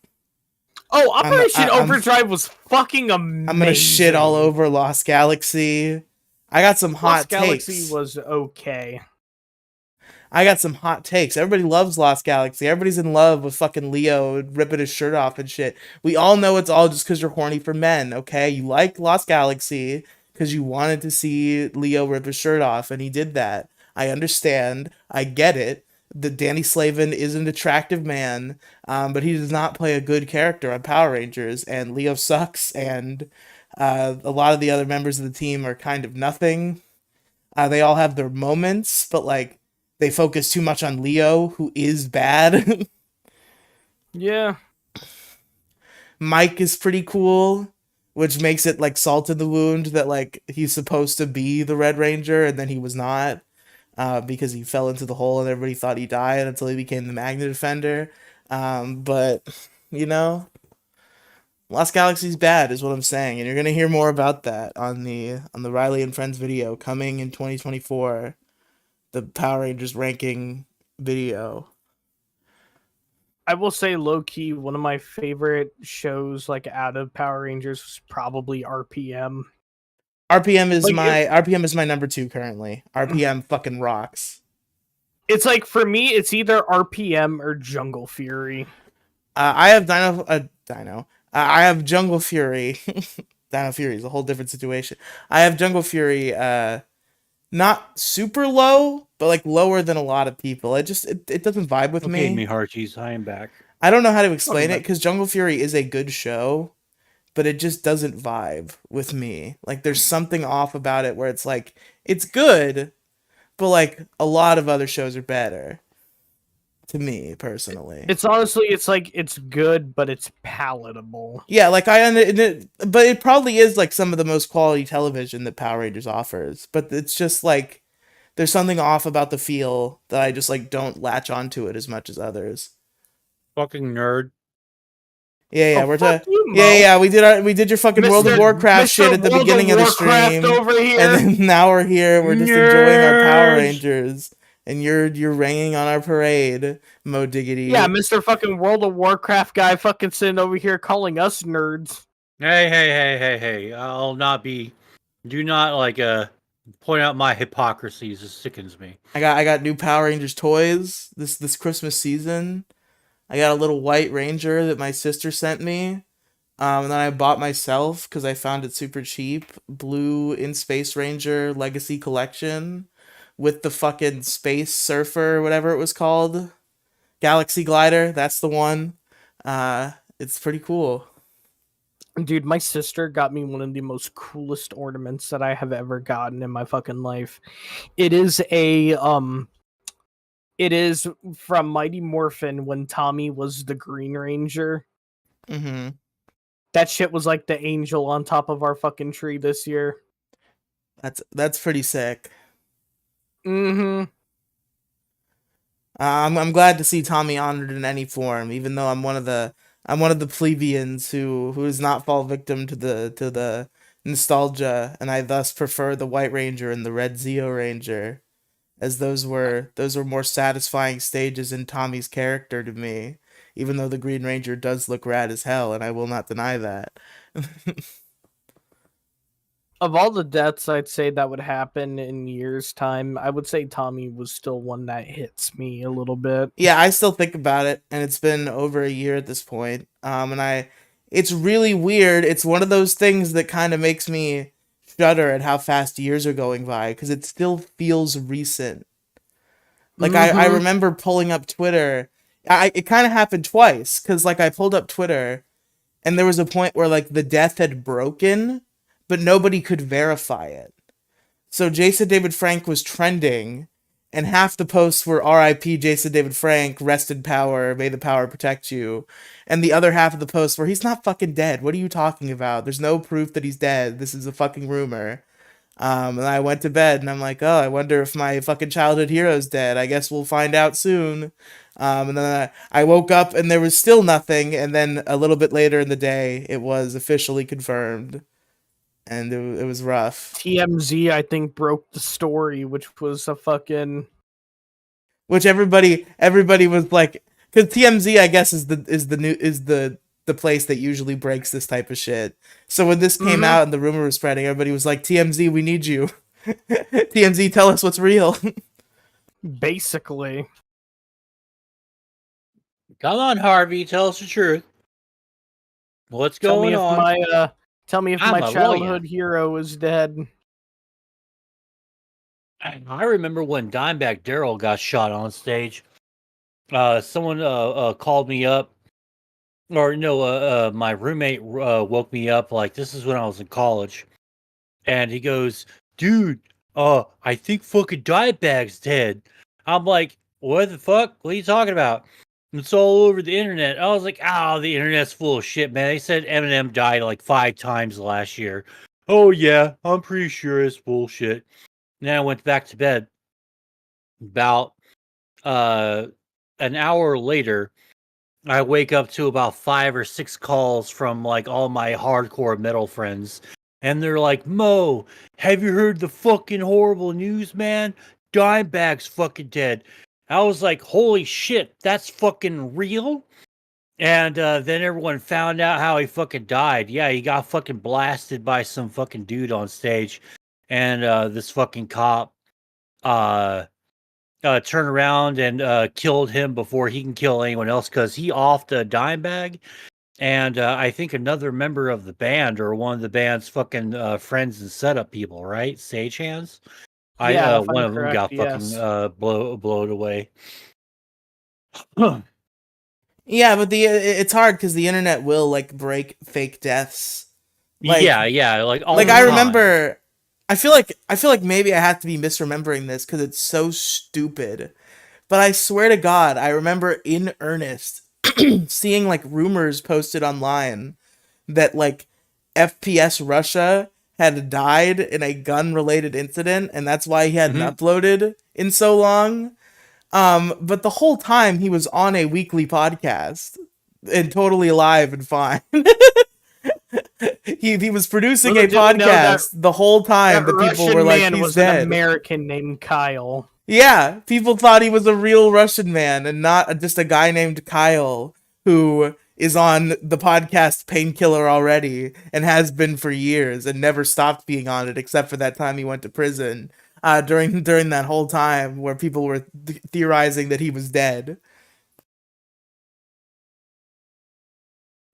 Oh, Operation Overdrive was fucking amazing. I'm gonna shit all over Lost Galaxy. I got some hot takes. Lost Galaxy was okay. I got some hot takes. Everybody loves Lost Galaxy. Everybody's in love with fucking Leo ripping his shirt off and shit. We all know it's all just because you're horny for men, okay? You like Lost Galaxy because you wanted to see Leo rip his shirt off, and he did that. I understand. I get it. The Danny Slavin is an attractive man, but he does not play a good character on Power Rangers, and Leo sucks, and A lot of the other members of the team are kind of nothing. They all have their moments, but like they focus too much on Leo, who is bad. Yeah. Mike is pretty cool, which makes it like salt in the wound that like he's supposed to be the Red Ranger and then he was not, because he fell into the hole and everybody thought he died until he became the Magna Defender. But you know, Lost Galaxy's bad is what I'm saying, and you're gonna hear more about that on the Riely and Friends video coming in 2024, the Power Rangers ranking video. I will say low key, one of my favorite shows like out of Power Rangers was probably RPM. RPM is my number 2 currently. RPM fucking rocks. It's like for me, it's either RPM or Jungle Fury. I have Dino. I have Jungle Fury. Dino Fury is a whole different situation. I have Jungle Fury. Not super low, but like lower than a lot of people. It doesn't vibe with Okay, me. Miharchis, I am back. I don't know how to explain it because Jungle Fury is a good show, but it just doesn't vibe with me. Like there's something off about it where it's like it's good, but like a lot of other shows are better. To me personally, It's honestly, it's like it's good, but it's palatable. yeah, like but it probably is like some of the most quality television that Power Rangers offers. But it's just like there's something off about the feel that I just like don't latch onto it as much as others. Fucking nerd. Yeah, fuck you, Mo. yeah. We did your fucking World of Warcraft shit at the beginning of the stream, over here. and then now we're here. We're just enjoying our Power Rangers, and you're ringing on our parade, Mo Diggity. Yeah, Mr. fucking World of Warcraft guy, fucking sitting over here calling us nerds. Hey! I'll not be. Do not like point out my hypocrisies. It sickens me. I got new Power Rangers toys this Christmas season. I got a little white ranger that my sister sent me. And then I bought myself because I found it super cheap. Blue In Space Ranger Legacy Collection with the fucking Space Surfer, whatever it was called. Galaxy Glider, that's the one. It's pretty cool. Dude, my sister got me one of the most coolest ornaments that I have ever gotten in my fucking life. It is it is from Mighty Morphin when Tommy was the Green Ranger. Mm-hmm. That shit was like the angel on top of our fucking tree this year. That's pretty sick. Mm-hmm. I'm glad to see Tommy honored in any form, even though I'm one of the plebeians who does not fall victim to the nostalgia, and I thus prefer the White Ranger and the Red Zeo Ranger, as those were more satisfying stages in Tommy's character to me, even though the Green Ranger does look rad as hell, and I will not deny that. Of all the deaths I'd say that would happen in years' time, I would say Tommy was still one that hits me a little bit. Yeah, I still think about it, and it's been over a year at this point. It's really weird. It's one of those things that kind of makes me shudder at how fast years are going by, because it still feels recent. Like, I remember pulling up Twitter. It kind of happened twice, because, like, I pulled up Twitter, and there was a point where, like, the death had broken, but nobody could verify it. So Jason David Frank was trending, and half the posts were R.I.P. Jason David Frank, rest in power, may the power protect you. And the other half of the posts were, he's not fucking dead. What are you talking about? There's no proof that he's dead. This is a fucking rumor. And I went to bed, and I'm like, oh, I wonder if my fucking childhood hero's dead. I guess we'll find out soon. And then I woke up, and there was still nothing. And then a little bit later in the day, it was officially confirmed. And it was rough. TMZ, I think, broke the story, which was a fucking... Which everybody was like, because TMZ, I guess, is the place that usually breaks this type of shit. So when this came out and the rumor was spreading, everybody was like, TMZ, we need you. TMZ, tell us what's real. Basically. Come on, Harvey, tell us the truth. What's going on? Tell me if my childhood hero is dead. I remember when Dimebag Daryl got shot on stage. Someone called me up or no, my roommate woke me up, like, this is when I was in college, and he goes, "Dude, I think fucking Dimebag's dead." I'm like, "What the fuck? What are you talking about?" It's all over the internet. I was like, "Oh, the internet's full of shit, man. They said Eminem died like 5 times last year." "Oh yeah, I'm pretty sure it's bullshit." And then I went back to bed. About uh an hour later, I wake up to about 5 or 6 calls from like all my hardcore metal friends. And they're like, "Mo, have you heard the fucking horrible news, man? Dimebag's fucking dead." I was like, "Holy shit, that's fucking real?" And then everyone found out how he fucking died. Yeah, he got fucking blasted by some fucking dude on stage. And this fucking cop uh turned around and killed him before he can kill anyone else because he offed a dime bag. And I think another member of the band or one of the band's fucking friends and setup people, right? Stagehands. Yeah, if One I'm of them correct, got fucking yes. blowed away. Yeah, but it's hard because the internet will like break fake deaths. Like, Yeah, like all like the I time. remember. I feel like maybe I have to be misremembering this because it's so stupid. But I swear to God, I remember in earnest seeing like rumors posted online that like FPS Russia had died in a gun related incident, and that's why he hadn't Mhm. uploaded in so long. But the whole time he was on a weekly podcast and totally alive and fine. He was producing Little a did we know that podcast the whole that time that people were Russian like, man he's was an dead. American named Kyle. Yeah, people thought he was a real Russian man and not just a guy named Kyle who is on the podcast Painkiller already and has been for years and never stopped being on it except for that time he went to prison. During that whole time where people were theorizing that he was dead.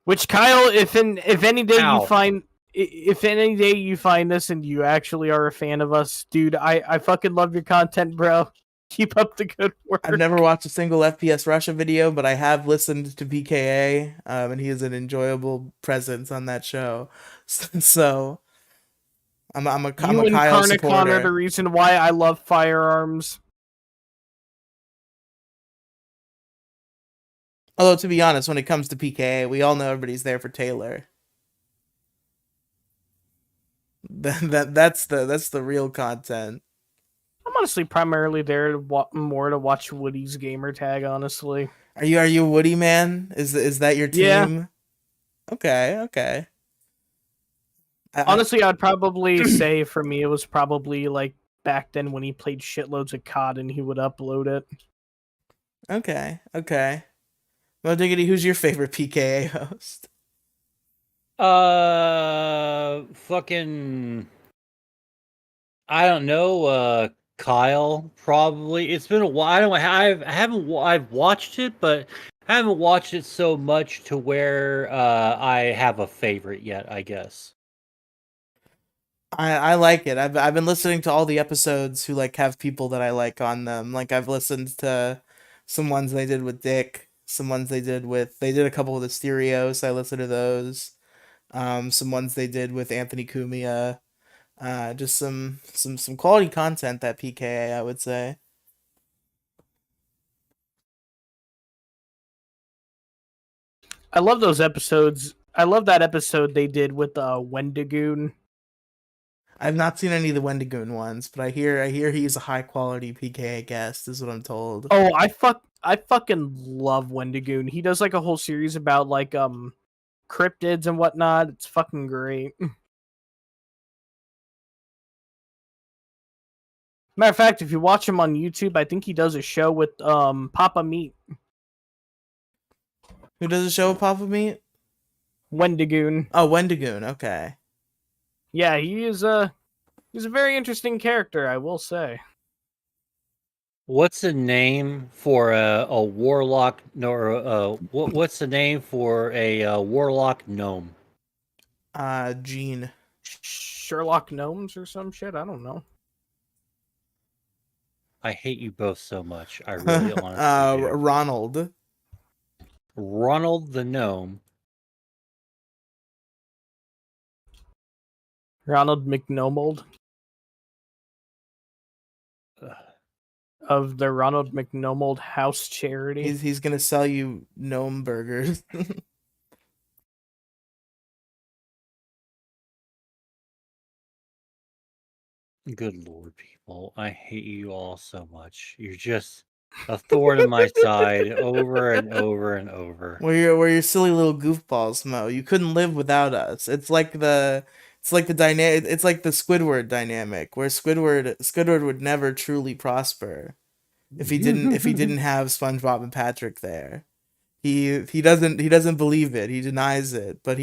Which Kyle, if any day you Ow. find if any day you find this and you actually are a fan of us, dude, I fucking love your content, bro. Keep up the good I've work. never watched a single FPS Russia video, but I have listened to PKA, and he is an enjoyable presence on that show. So I'm You a and Kyle Karnakon are the supporter. reason why I love firearms. Although to be honest, when it comes to PKA, we all know everybody's there for Taylor. That's the real content. I'm honestly primarily there to more to watch Woody's gamer tag, honestly. Are you a Woody man? Is that your Yeah. team? Okay, okay. I, Honestly, I'd probably say for me it was probably like back then when he played shitloads of COD and he would upload it. okay, okay. Well, Diggity, who's your favorite PKA host? Fucking I don't know, Kyle probably. It's been a while. I haven't I've watched it, but I haven't watched it so much to where I have a favorite yet, I guess. I like it. I've been listening to all the episodes who like have people that I like on them. Like I've listened to some ones they did with Dick, some ones they did a couple with Asterios. I listened to those. Some ones they did with Anthony Cumia. Just some quality content that PKA I would say. I love those episodes. I love that episode they did with Wendigoon. I've not seen any of the Wendigoon ones, but I hear he's a high quality PKA guest. Is what I'm told. Oh, I fucking love Wendigoon. He does like a whole series about like cryptids and whatnot. It's fucking great. Matter of fact, if you watch him on YouTube, I think he does a show with Papa Meat, Who does a show with Papa Meat? Wendigoon. Oh, Wendigoon. Okay. Yeah, he's a very interesting character, I will say. What's the name for a warlock? Or what's the name for a warlock gnome? Gene. Sherlock Gnomes or some shit. I don't know. I hate you both so much. I really honestly do. Ronald. Ronald the gnome. Ronald McDonald of the Ronald McDonald House Charity. He's gonna sell you gnome burgers. Good lord, people. I hate you all so much. You're just a thorn in my side over and over and over. We're your silly little goofballs, Mo. You couldn't live without us. It's like the dynamic. It's like the Squidward dynamic, where Squidward would never truly prosper if he didn't have SpongeBob and Patrick there. He doesn't believe it. He denies it, but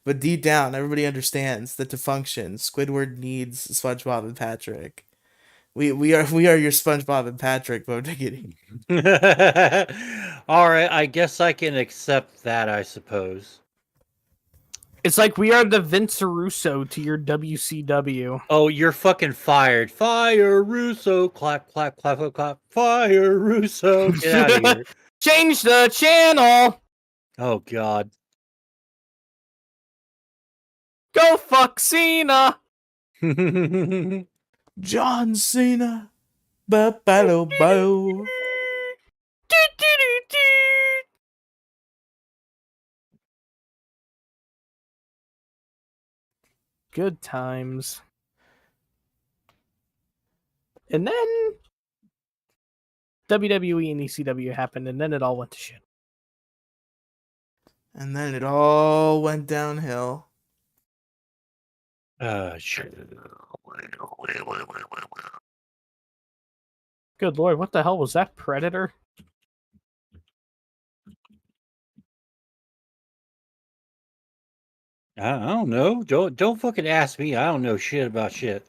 but deep down everybody understands that to function, Squidward needs SpongeBob and Patrick. We are your SpongeBob and Patrick, Mo Diggity. All right, I guess I can accept that, I suppose. It's like we are the Vince Russo to your WCW. Oh, you're fucking fired. Fire Russo. Clap, clap, clap, clap, clap. Fire Russo. Get out of here. Change the channel. Oh, God. Go fuck Cena. John Cena. Ba-ba-lo-bo. Good times. And then WWE and ECW happened, and then it all went to shit. And then it all went downhill. Shit. Good lord, what the hell was that, Predator? I don't know. Don't fucking ask me. I don't know shit about shit.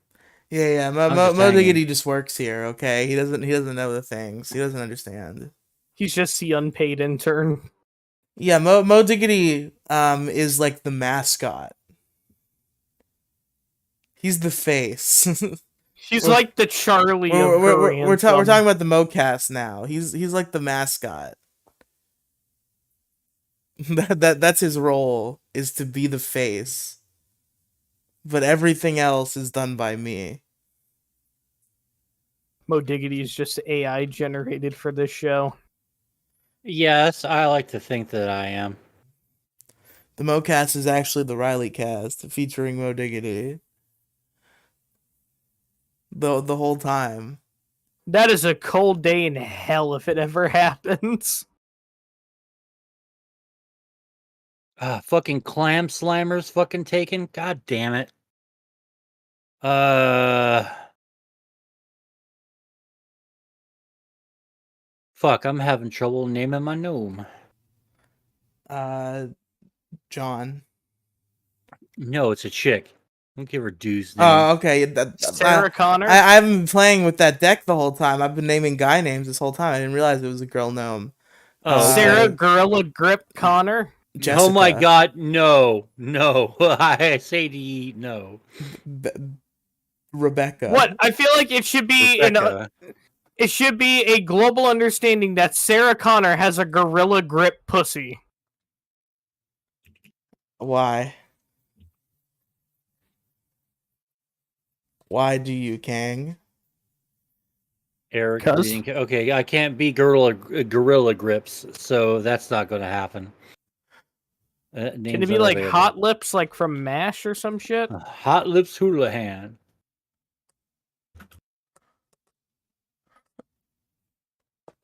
Yeah. I'm Mo just hanging. Diggity just works here. Okay, he doesn't know the things. He doesn't understand. He's just the unpaid intern. Yeah, Mo Diggity is like the mascot. He's the face. He's like the Charlie of we're talking about the MoCast now. He's like the mascot. That's his role, is to be the face. But everything else is done by me. Mo Diggity is just AI generated for this show. Yes, I like to think that I am. The MoCast is actually the Riely cast, featuring Mo Diggity. The whole time. That is a cold day in hell if it ever happens. Fucking clam slammers fucking taken. God damn it. Fuck, I'm having trouble naming my gnome. John. No, it's a chick. Don't give her dude's name. Oh, okay. Sarah Connor? I haven't been playing with that deck the whole time. I've been naming guy names this whole time. I didn't realize it was a girl gnome. Oh, Sarah Gorilla Grip Connor? Jessica. Oh my god, no. I say to ye, no. Rebecca. What? I feel like it should be it should be a global understanding that Sarah Connor has a gorilla grip pussy. Why? Why do you, Kang? Eric, okay, I can't be gorilla grips, so that's not going to happen. Can it be like Hot Lips, like from MASH or some shit? Hot Lips Houlihan.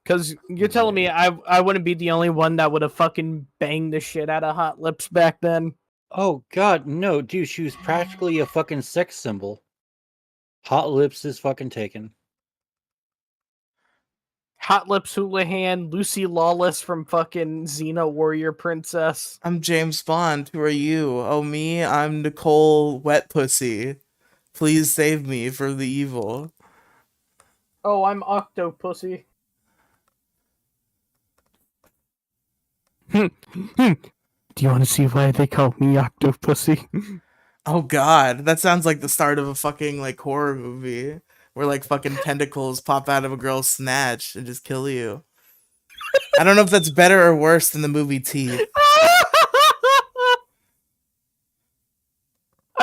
Because you're telling me I wouldn't be the only one that would have fucking banged the shit out of Hot Lips back then. Oh god, no, dude, she was practically a fucking sex symbol. Hot Lips is fucking taken. Hot Lips Houlihan, Lucy Lawless from fucking Xena Warrior Princess. I'm James Bond. Who are you? Oh, me? I'm Nicole Wet Pussy. Please save me from the evil. Oh, I'm Octopussy. Do you want to see why they call me Octopussy? Oh god, that sounds like the start of a fucking like horror movie where like fucking tentacles pop out of a girl's snatch and just kill you. I don't know if that's better or worse than the movie Teeth.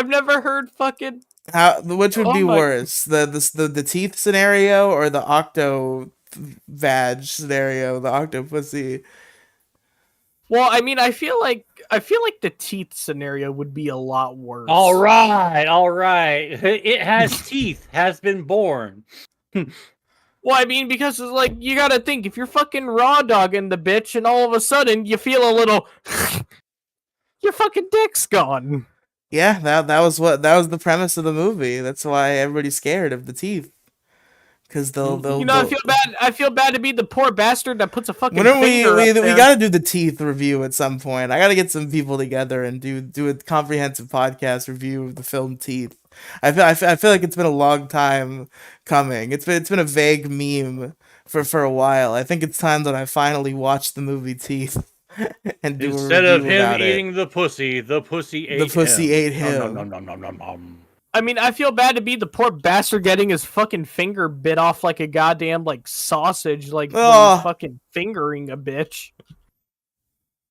I've never heard fucking. Which would Oh be my. worse, the teeth scenario or the octo vag scenario, the octopussy? Well, I mean, I feel like the teeth scenario would be a lot worse. All right, all right. It has teeth. Has been born. Well, I mean, because it's like you gotta think if you're fucking raw dogging the bitch, and all of a sudden you feel a little, your fucking dick's gone. Yeah, that was the premise of the movie. That's why everybody's scared of the teeth, because You know, I feel they'll. bad. I feel bad to be the poor bastard that puts a fucking When we finger up we we there. got to do the teeth review at some point. I got to get some people together and do a comprehensive podcast review of the film Teeth. I feel like it's been a long time coming. It's been a vague meme for a while. I think it's time that I finally watch the movie Teeth and do a Instead of review him about it. eating the pussy The ate pussy him. ate Nom, nom, him. nom, nom, nom, nom, nom. I mean, I feel bad to be the poor bastard getting his fucking finger bit off like a goddamn like sausage, like when he's Oh, fucking fingering a bitch.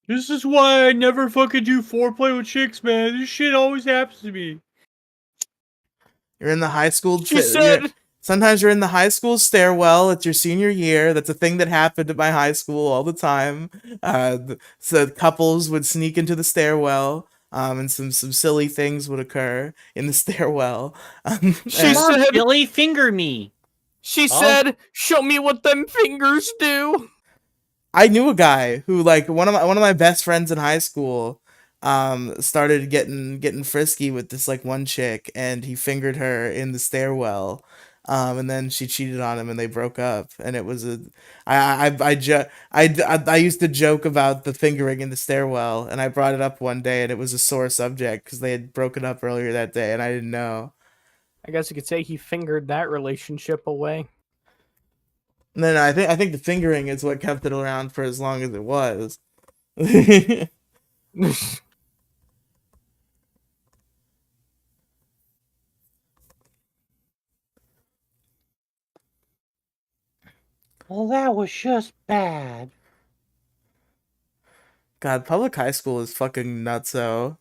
This is why I never fucking do foreplay with chicks, man. This shit always happens to me. you're in the high school. She said, Sometimes you're in the high school stairwell. It's your senior year. That's a thing that happened at my high school all the time. So couples would sneak into the stairwell, and some silly things would occur in the stairwell. She And- Come on, said- Billy, finger me. she Oh. said, "Show me what them fingers do." I knew a guy who, like, one of my best friends in high school started getting frisky with this like one chick, and he fingered her in the stairwell. And then she cheated on him and they broke up, and it was a I used to joke about the fingering in the stairwell, and I brought it up one day, and it was a sore subject because they had broken up earlier that day and I didn't know. I guess you could say he fingered that relationship away. And then I think the fingering is what kept it around for as long as it was. Well, that was just bad. God, public high school is fucking nutso.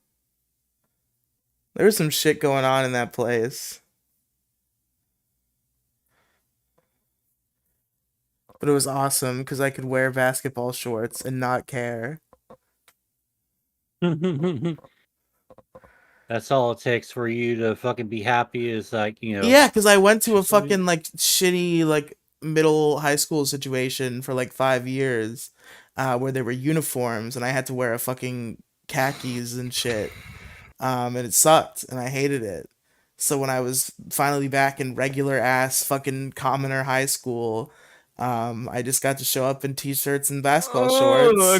There was some shit going on in that place. But it was awesome because I could wear basketball shorts and not care. That's all it takes for you to fucking be happy is like, Yeah, because I went to a just like- fucking like shitty like middle high school situation for like 5 years, where there were uniforms and I had to wear a fucking khakis and shit. And it sucked and I hated it. So when I was finally back in regular ass fucking commoner high school, I just got to show up in t-shirts and basketball shorts. Oh, a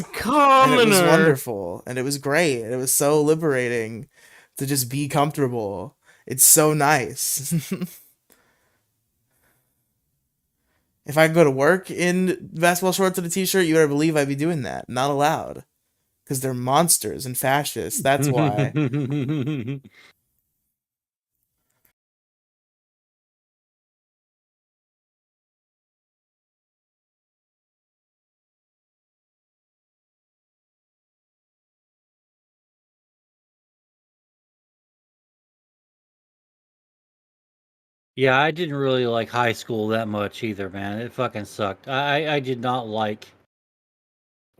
And it was commoner. wonderful and it was great. It was so liberating to just be comfortable. It's so nice. If I could go to work in basketball shorts and a t-shirt, you better believe I'd be doing that. Not allowed. Because they're monsters and fascists. That's why. Yeah, I didn't really like high school that much either, man. It fucking sucked. I did not like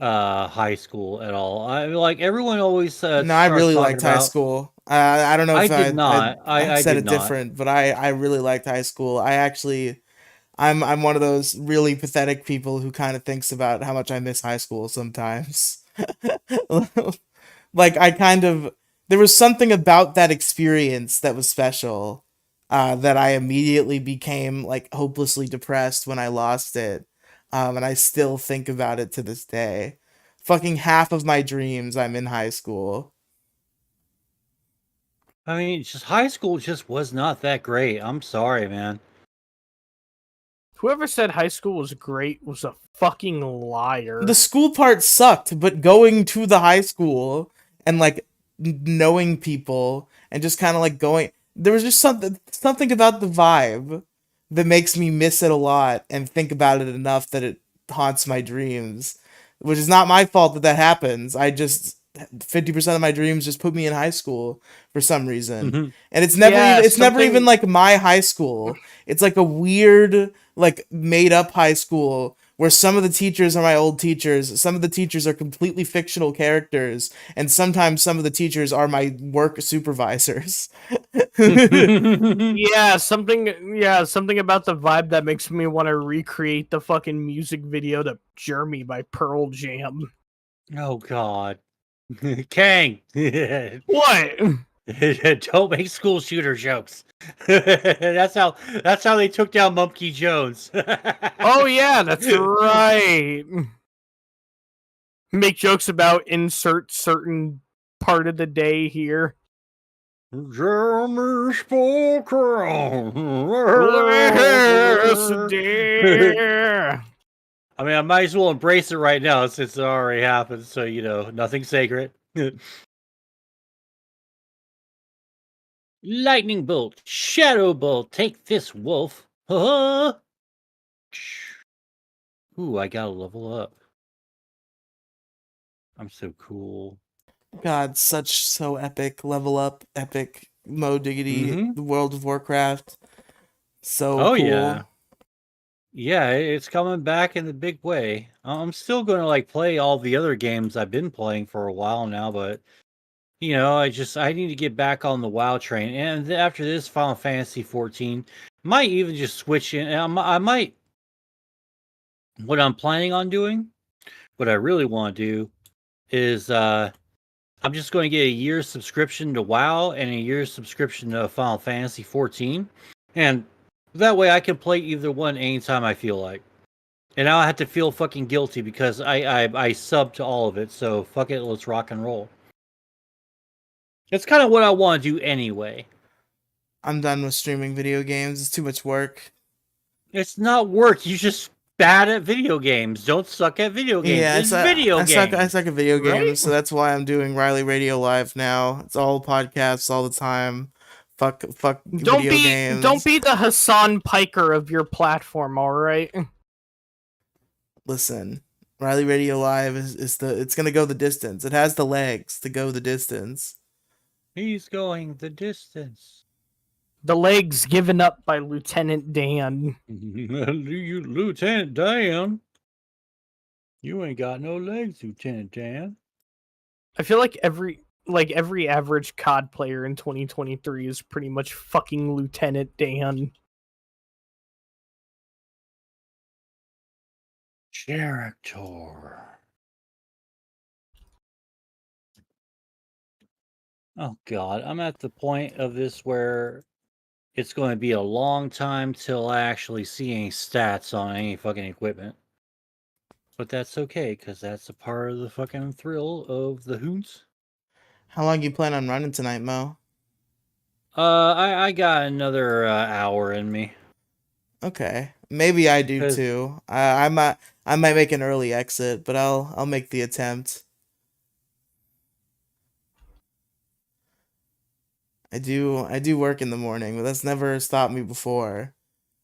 high school at all. I like everyone always No, I starts really talking liked high about. school. I don't know I if did not. I I said did it not. different, but I really liked high school. I'm one of those really pathetic people who kind of thinks about how much I miss high school sometimes. Like there was something about that experience that was special, that I immediately became like hopelessly depressed when I lost it. And I still think about it to this day. Fucking half of my dreams I'm in high school. I mean, just high school just was not that great. I'm sorry, man. Whoever said high school was great was a fucking liar. The school part sucked, but going to the high school and like knowing people and just kind of like going, there was just something about the vibe that makes me miss it a lot and think about it enough that it haunts my dreams, which is not my fault that that happens. 50% of my dreams just put me in high school for some reason. Mhm. And it's Yeah, never even something. like my high school. It's like a weird like made up high school where some of the teachers are my old teachers, some of the teachers are completely fictional characters, and sometimes some of the teachers are my work supervisors. Yeah, something. Yeah, something about the vibe that makes me want to recreate the fucking music video to "Jeremy" by Pearl Jam. Oh God, Kang! What? Don't make school shooter jokes. That's how they took down Mumkey Jones. Oh yeah, that's right. Make jokes about insert certain part of the day here. Jeremy Spoker. Yes, dear. I mean, I might as well embrace it right now since it already happened. So nothing sacred. Lightning bolt, shadow bolt, take this, wolf. Ooh, I gotta level up. I'm so cool. God, so epic. Level up, epic. Mo Diggity, Mm-hmm. the World of Warcraft. So Oh cool. yeah, it's coming back in the big way. I'm still gonna like play all the other games I've been playing for a while now, but I need to get back on the WoW train. And after this, Final Fantasy 14 might even just switch in. I might. What I'm planning on doing, what I really want to do, is I'm just going to get a year's subscription to WoW and a year's subscription to Final Fantasy 14, and that way I can play either one anytime I feel like. And I don't have to feel fucking guilty because I sub to all of it. So fuck it, let's rock and roll. It's kind of what I want to do anyway. I'm done with streaming video games. It's too much work. It's not work. You just bad at video games. Don't suck at video games. Yeah, It's video I games, suck at video Right? games, so that's why I'm doing Riely Radio Live now. It's all podcasts all the time. Fuck video Don't games. be the Hassan Piker of your platform, all right? Listen, Riely Radio Live is it's gonna go the distance. It has the legs to go the distance. He's going the distance. The legs given up by Lieutenant Dan. You, Lieutenant Dan. You ain't got no legs, Lieutenant Dan. I feel like every average COD player in 2023 is pretty much fucking Lieutenant Dan. Character. Oh God, I'm at the point of this where it's going to be a long time till I actually see any stats on any fucking equipment. But that's okay, because that's a part of the fucking thrill of the hoons. How long you plan on running tonight, Mo? I got another hour in me. Okay, maybe I do 'Cause- too. I might make an early exit, but I'll make the attempt. I do work in the morning, but that's never stopped me before.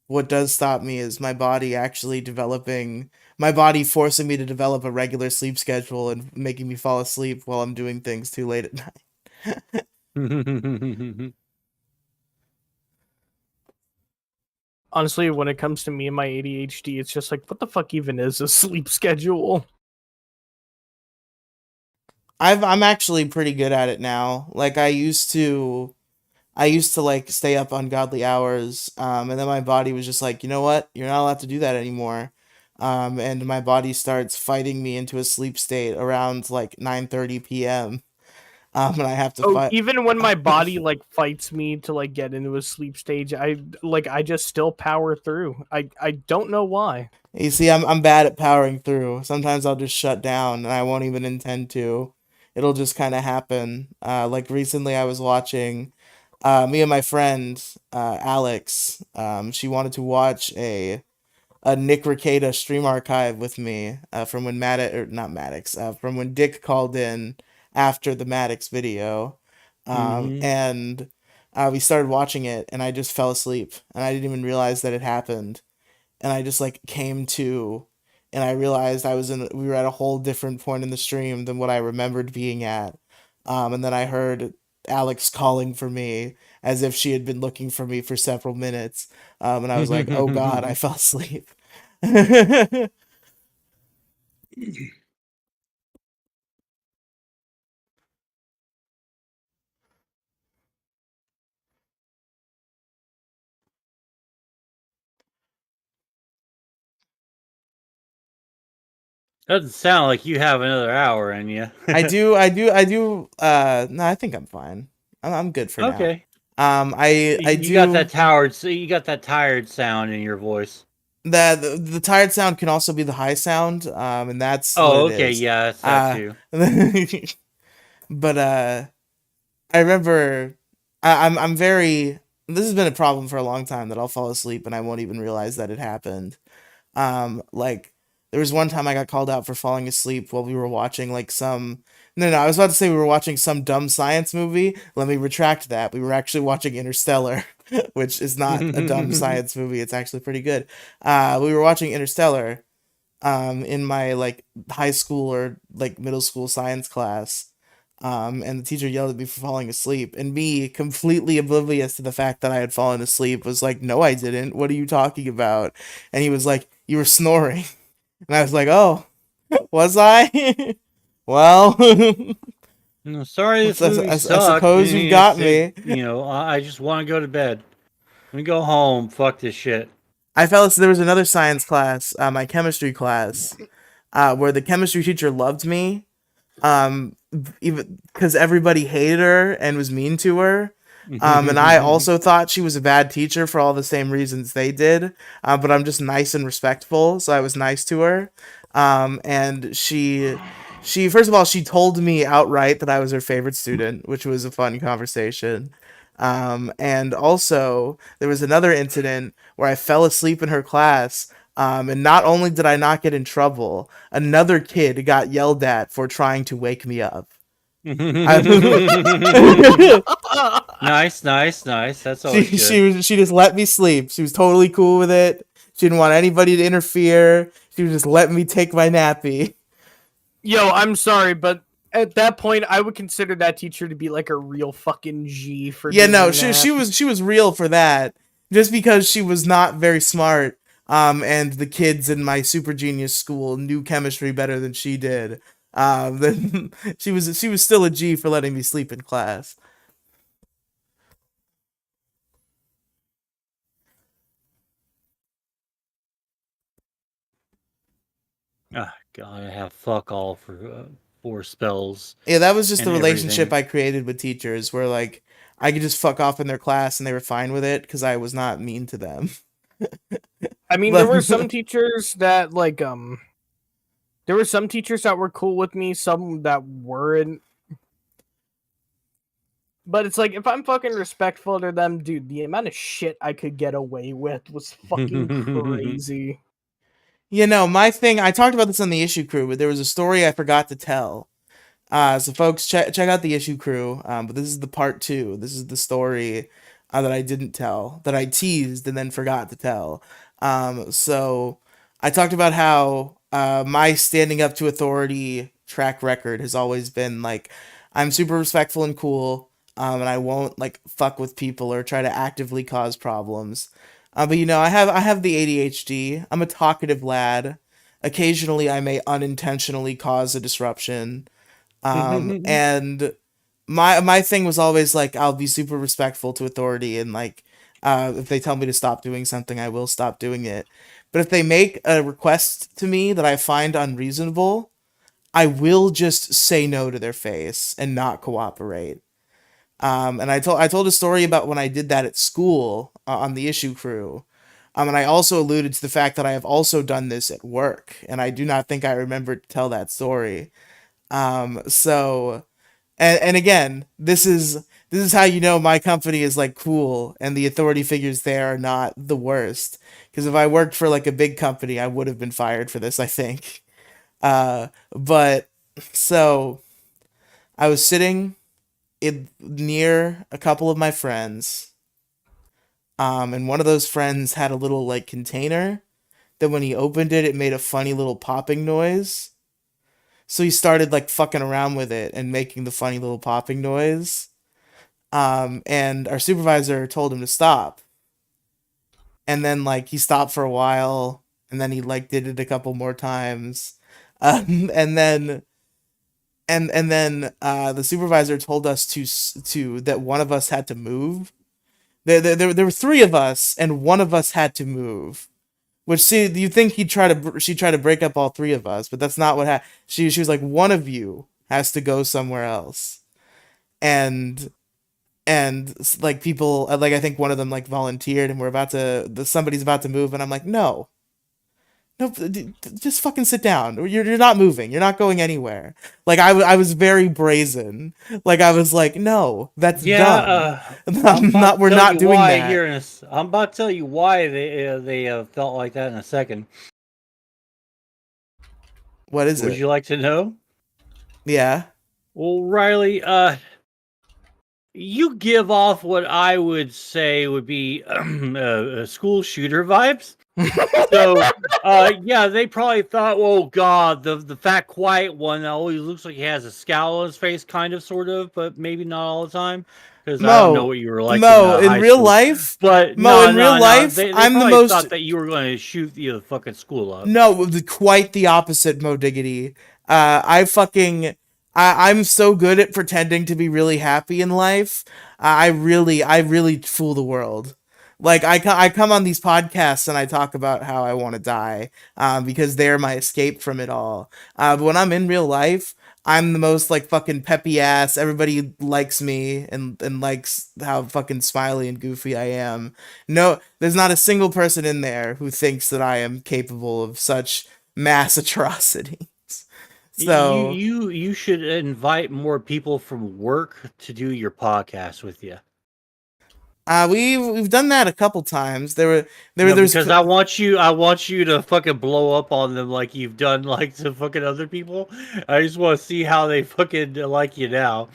What does stop me is my body actually developing, my body forcing me to develop a regular sleep schedule and making me fall asleep while I'm doing things too late at night. Honestly, when it comes to me and my ADHD, it's just like, what the fuck even is a sleep schedule? I'm actually pretty good at it now. Like I used to like stay up ungodly hours, and then my body was just like, you know what, you're not allowed to do that anymore, and my body starts fighting me into a sleep state around like 9:30 p.m. And I have to Oh, fight. even when my body like fights me to like get into a sleep stage, I just still power through. I don't know why. You see, I'm bad at powering through. Sometimes I'll just shut down, and I won't even intend to. It'll just kind of happen. Like recently, I was watching. Me and my friend Alex. She wanted to watch a Nick Rekieta stream archive with me from when Maddox, or not Maddox, from when Dick called in after the Maddox video, Mhm. and we started watching it, and I just fell asleep, and I didn't even realize that it happened, and I just like came to and I realized we were at a whole different point in the stream than what I remembered being at. And then I heard Alex calling for me as if she had been looking for me for several minutes. And I was like, oh God, I fell asleep. Doesn't sound like you have another hour in you. No, I think I'm fine. I'm good for now. Okay. I You got do that tired. So you got that tired sound in your voice. the tired sound can also be the high sound, and that's what Oh, it okay. is. Yeah, that's that Uh, too. but I remember I'm very. This has been a problem for a long time that I'll fall asleep and I won't even realize that it happened. Like there was one time I got called out for falling asleep while we were watching like some. No, I was about to say we were watching some dumb science movie. Let me retract that. We were actually watching Interstellar, which is not a dumb science movie. It's actually pretty good. We were watching Interstellar, in my like high school or like middle school science class. And the teacher yelled at me for falling asleep, and me, completely oblivious to the fact that I had fallen asleep, was like, "No, I didn't. What are you talking about?" And he was like, "You were snoring," and I was like, "Oh, was I?" Well, No, sorry, this movie I sucked. suppose you've got me. I just want to go to bed. Let me go home. Fuck this shit. I fell asleep. There was another science class, my chemistry class, where the chemistry teacher loved me, even because everybody hated her and was mean to her. And I also thought she was a bad teacher for all the same reasons they did. But I'm just nice and respectful, so I was nice to her. And she first of all, she told me outright that I was her favorite student, which was a fun conversation. And also there was another incident where I fell asleep in her class. And not only did I not get in trouble, another kid got yelled at for trying to wake me up. Nice. That's she always good. she just let me sleep. She was totally cool with it. She didn't want anybody to interfere. She was just letting me take my nappy. Yo, I'm sorry, but at that point, I would consider that teacher to be like a real fucking G for Yeah, no, doing that. she was real for that. Just because she was not very smart. And the kids in my super genius school knew chemistry better than she did. Then she was still a G for letting me sleep in class. Ah, God, I have fuck all for spells Yeah, that was just the and relationship everything. I created with teachers, where like I could just fuck off in their class and they were fine with it because I was not mean to them. I mean, there But were some teachers that there were some teachers that were cool with me, some that weren't. But it's like if I'm fucking respectful to them, dude, the amount of shit I could get away with was fucking crazy. my thing, I talked about this on the issue crew, but there was a story I forgot to tell. So folks, check out the issue crew. But this is the part two. This is the story that I didn't tell, that I teased and then forgot to tell. So I talked about how my standing up to authority track record has always been like I'm super respectful and cool, and I won't like fuck with people or try to actively cause problems. But I have the ADHD. I'm a talkative lad. Occasionally, I may unintentionally cause a disruption. And my thing was always like I'll be super respectful to authority, and like if they tell me to stop doing something, I will stop doing it. But if they make a request to me that I find unreasonable, I will just say no to their face and not cooperate. And I told a story about when I did that at school, on the issue crew. And I also alluded to the fact that I have also done this at work, and I do not think I remember to tell that story. So and again, this is how you know my company is like cool and the authority figures there are not the worst. Because if I worked for like a big company, I would have been fired for this, I think. But so I was sitting near a couple of my friends, and one of those friends had a little like container that when he opened it, it made a funny little popping noise. So he started like fucking around with it and making the funny little popping noise. And our supervisor told him to stop. And then like he stopped for a while, and then he like did it a couple more times. And then the supervisor told us to that one of us had to move. There were three of us, and one of us had to move. Which, see, you think she'd try to break up all three of us, but that's not what happened. She was like, one of you has to go somewhere else, and like people like I think one of them like volunteered, and somebody's about to move, and I'm like, no, just fucking sit down. You're not moving. You're not going anywhere. Like I was very brazen. Like I was like, no, that's dumb. I'm about to We're tell not you doing why that. here. I'm about to tell you why they felt like that in a second. What is Would it? you like to know? Yeah. Well, Riley, you give off what I would say would be school shooter vibes. So, yeah, they probably thought, "Oh God, the fat, quiet one always looks like he has a scowl on his face, kind of, sort of, but maybe not all the time." Because I don't know what you were like in In high real school, life, but In real no, life, they I'm the probably most thought that you were going to shoot the fucking school up. no, quite the opposite, Mo Diggity. I'm so good at pretending to be really happy in life. I really fool the world. Like I come on these podcasts and I talk about how I want to die, because they're my escape from it all. But when I'm in real life, I'm the most like fucking peppy ass. Everybody likes me and likes how fucking smiley and goofy I am. No, there's not a single person in there who thinks that I am capable of such mass atrocities. So, You should invite more people from work to do your podcast with you. we've done that a couple times. No, There's because I want you to fucking blow up on them like you've done like to fucking other people. I just want to see how they fucking like you now.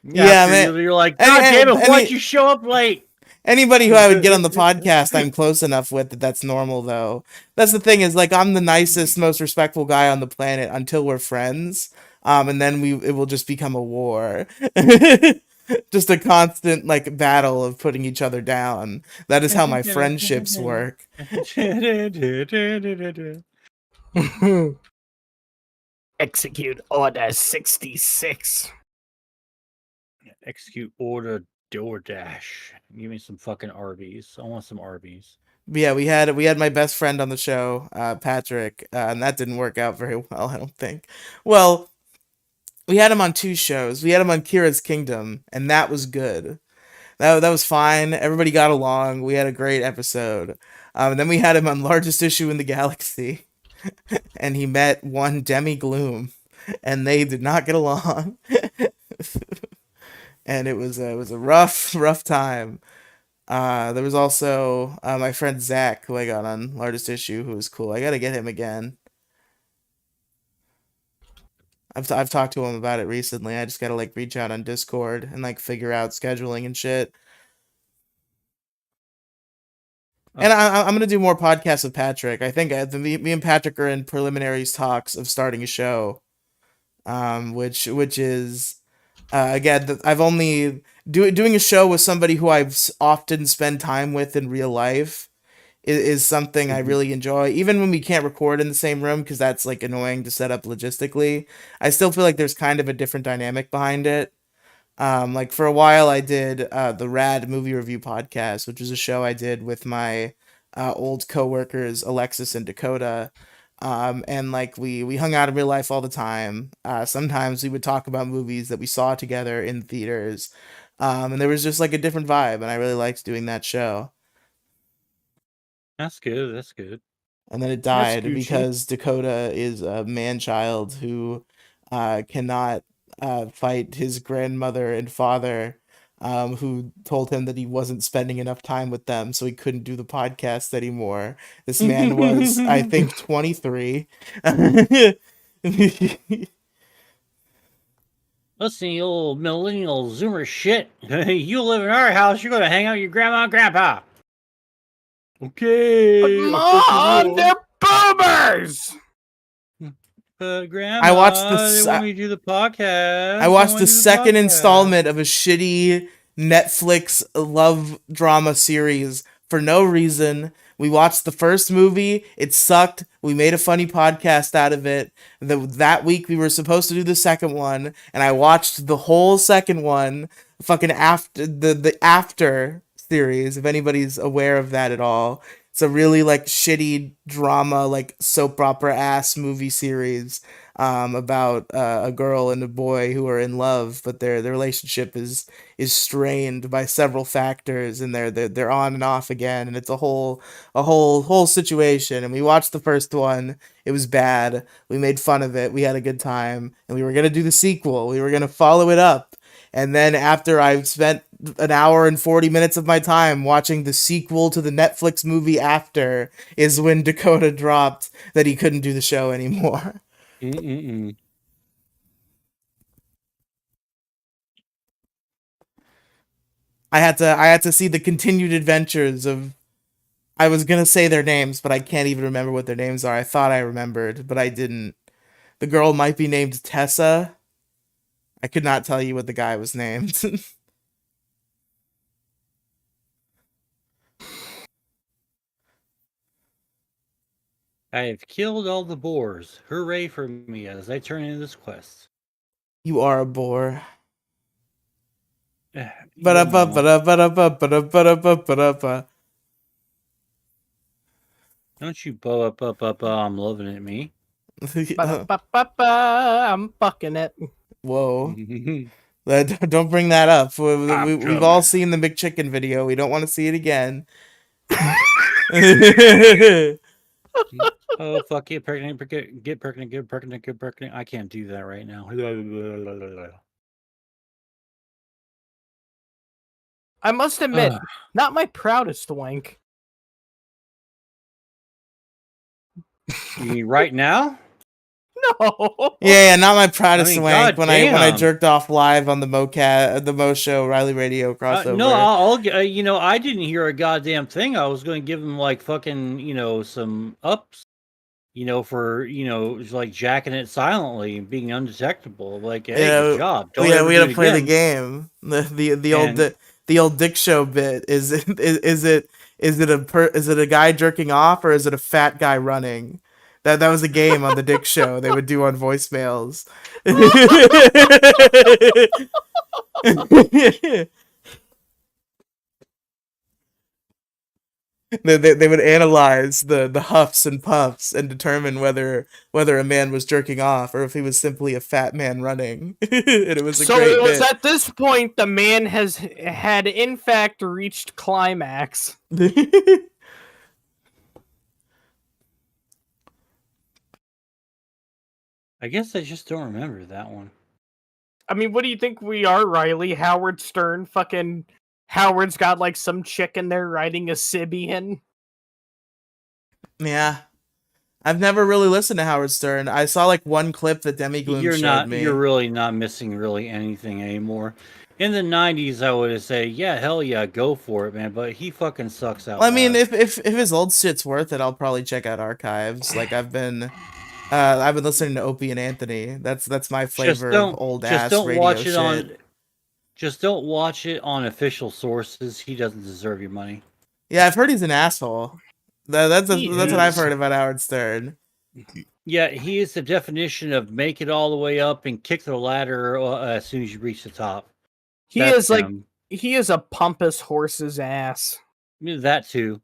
yeah, After man. you're like, God damn it, why'd you show up late? Anybody who I would get on the podcast, I'm close enough with that that's normal, though. That's the thing is, like, I'm the nicest, most respectful guy on the planet until we're friends. And then it will just become a war. Just a constant, like, battle of putting each other down. That is how my friendships work. Execute Order 66. Execute order DoorDash. Give me some fucking Arby's. I want some Arby's. Yeah, we had my best friend on the show, Patrick, and that didn't work out very well, I don't think. Well, we had him on two shows. We had him on Kira's Kingdom, and that was good. That was fine. Everybody got along. We had a great episode. And then we had him on Largest Issue in the Galaxy, and he met one Demi Gloom, and they did not get along. And it was a rough time. There was also my friend Zach, who I got on Largest Issue, who was cool. I gotta get him again. I've talked to him about it recently. I just gotta like reach out on Discord and like figure out scheduling and shit. And I'm gonna do more podcasts with Patrick. I think me and Patrick are in preliminaries talks of starting a show, which is again I've only doing a show with somebody who I've often spend time with in real life is something I really enjoy. Even when we can't record in the same room because that's like annoying to set up logistically, I still feel like there's kind of a different dynamic behind it. Like for a while, I did the Rad Movie Review podcast, which is a show I did with my old coworkers Alexis and Dakota. And like we hung out in real life all the time. Sometimes we would talk about movies that we saw together in theaters. And there was just like a different vibe, and I really liked doing that show. That's good. That's good. And then it That's died Gucci. because Dakota is a man child who cannot fight his grandmother and father, who told him that he wasn't spending enough time with them, so he couldn't do the podcast anymore. This man was, I think, 23. Listen, you little millennial zoomer shit. You live in our house, you're gonna hang out with your grandma and grandpa. Okay. Mother YouTubers. But I watched Grandma, they want me to do the podcast. I watched the wanna do second podcast. installment of a shitty Netflix love drama series for no reason. We watched the first movie. It sucked. We made a funny podcast out of it. That week we were supposed to do the second one, and I watched the whole second one. Fucking after the after series, if anybody's aware of that at all. It's a really like shitty drama, like soap opera ass movie series about a girl and a boy who are in love, but their relationship is strained by several factors, and they're on and off again, and it's a whole situation. And we watched the first one. It was bad. We made fun of it. We had a good time, and we were gonna do the sequel. We were gonna follow it up. And then after I spent an hour and 40 minutes of my time watching the sequel to the Netflix movie After is when Dakota dropped that he couldn't do the show anymore. Mm-mm-mm. I had to see the continued adventures of, I was gonna say their names, but I can't even remember what their names are. I thought I remembered, but I didn't. The girl might be named Tessa. I could not tell you what the guy was named. I have killed all the boars. Hooray for me as I turn in this quest. You are a bore. Your Ba-da-ba, mama. ba-da-ba-da-ba, ba-da-ba-da-ba, ba-da-ba. Don't you bow up, I'm loving it, me. Ba-da-ba-ba-ba, I'm fucking it. Whoa. Don't bring that up. We've all coming. seen the McChicken video. We don't want to see it again. Oh fuck, get pregnant, get pregnant, get pregnant, get pregnant. I can't do that right now. I must admit, not my proudest wank. You mean right now? No. Yeah, not my proudest wank. When I goddamn. jerked off live on the the Mo Show Riely Radio crossover. No, I'll I didn't hear a goddamn thing. I was going to give him like fucking some ups, for like jacking it silently and being undetectable. Like, hey, good job. Don't ever we do gotta it play the again. game. The old And- the old Dick Show bit. Is it a guy jerking off, or is it a fat guy running? That was a game on the Dick Show they would do on voicemails. They would analyze the huffs and puffs and determine whether a man was jerking off or if he was simply a fat man running. And it was a So great it was bit. at this point the man had in fact reached climax. I guess I just don't remember that one. I mean, what do you think we are, Riley? Howard Stern? Fucking Howard's got like some chick in there riding a Sibian. Yeah. I've never really listened to Howard Stern. I saw like one clip that Demi Gloom showed me. You're really not missing really anything anymore. In the 90s, I would say, yeah, hell yeah, go for it, man. But he fucking sucks out. Well, I mean, if his old shit's worth it, I'll probably check out archives. Like I've been listening to Opie and Anthony. That's my flavor of old ass radio shit. Just don't watch it on official sources. He doesn't deserve your money. Yeah, I've heard he's an asshole. That's what I've is. heard about Howard Stern. Yeah, he is the definition of make it all the way up and kick the ladder as soon as you reach the top. He That's is like him. he is a pompous horse's ass. That too.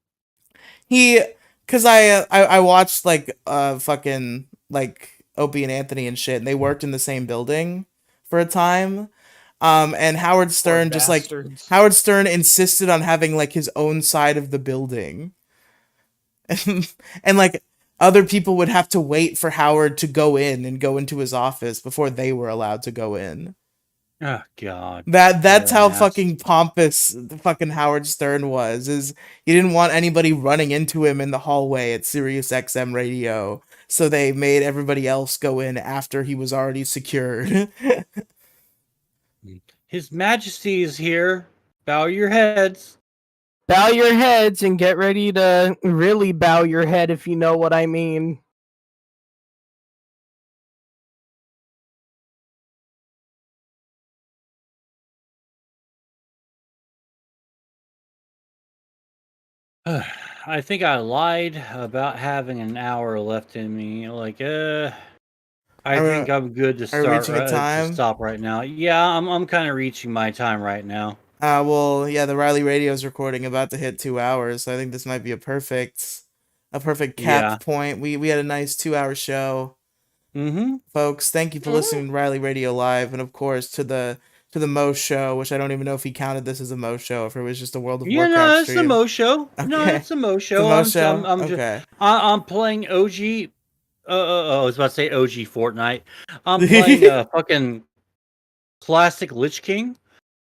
Cause I watched like fucking like Opie and Anthony and shit, and they worked in the same building for a time. And Howard Stern Howard Stern insisted on having like his own side of the building. And like other people would have to wait for Howard to go in and go into his office before they were allowed to go in. Oh God. That's how fucking pompous the fucking Howard Stern was. Is he didn't want anybody running into him in the hallway at Sirius XM radio, so they made everybody else go in after he was already secured. His Majesty is here. Bow your heads. Bow your heads and get ready to really bow your head if you know what I mean. I think I lied about having an hour left in me. Like, I think I'm good to Are we start reaching a to time? stop right now. Yeah, I'm kind of reaching my time right now. Well, yeah, the Riley Radio's recording about to hit 2 hours, so I think this might be a perfect Yeah. cap point. We had a nice 2 hour show. Mm-hmm. Folks, thank you for listening to Riley Radio Live, and of course to the Mo show, which I don't even know if he counted this as a Mo show, if it was just a World of Yeah, Warcraft no, it's the stream. Mo show. No, Okay, it's the Mo the show. Mo show. I'm just, Okay. I'm playing OG. I was about to say OG Fortnite. I'm playing fucking classic Lich King.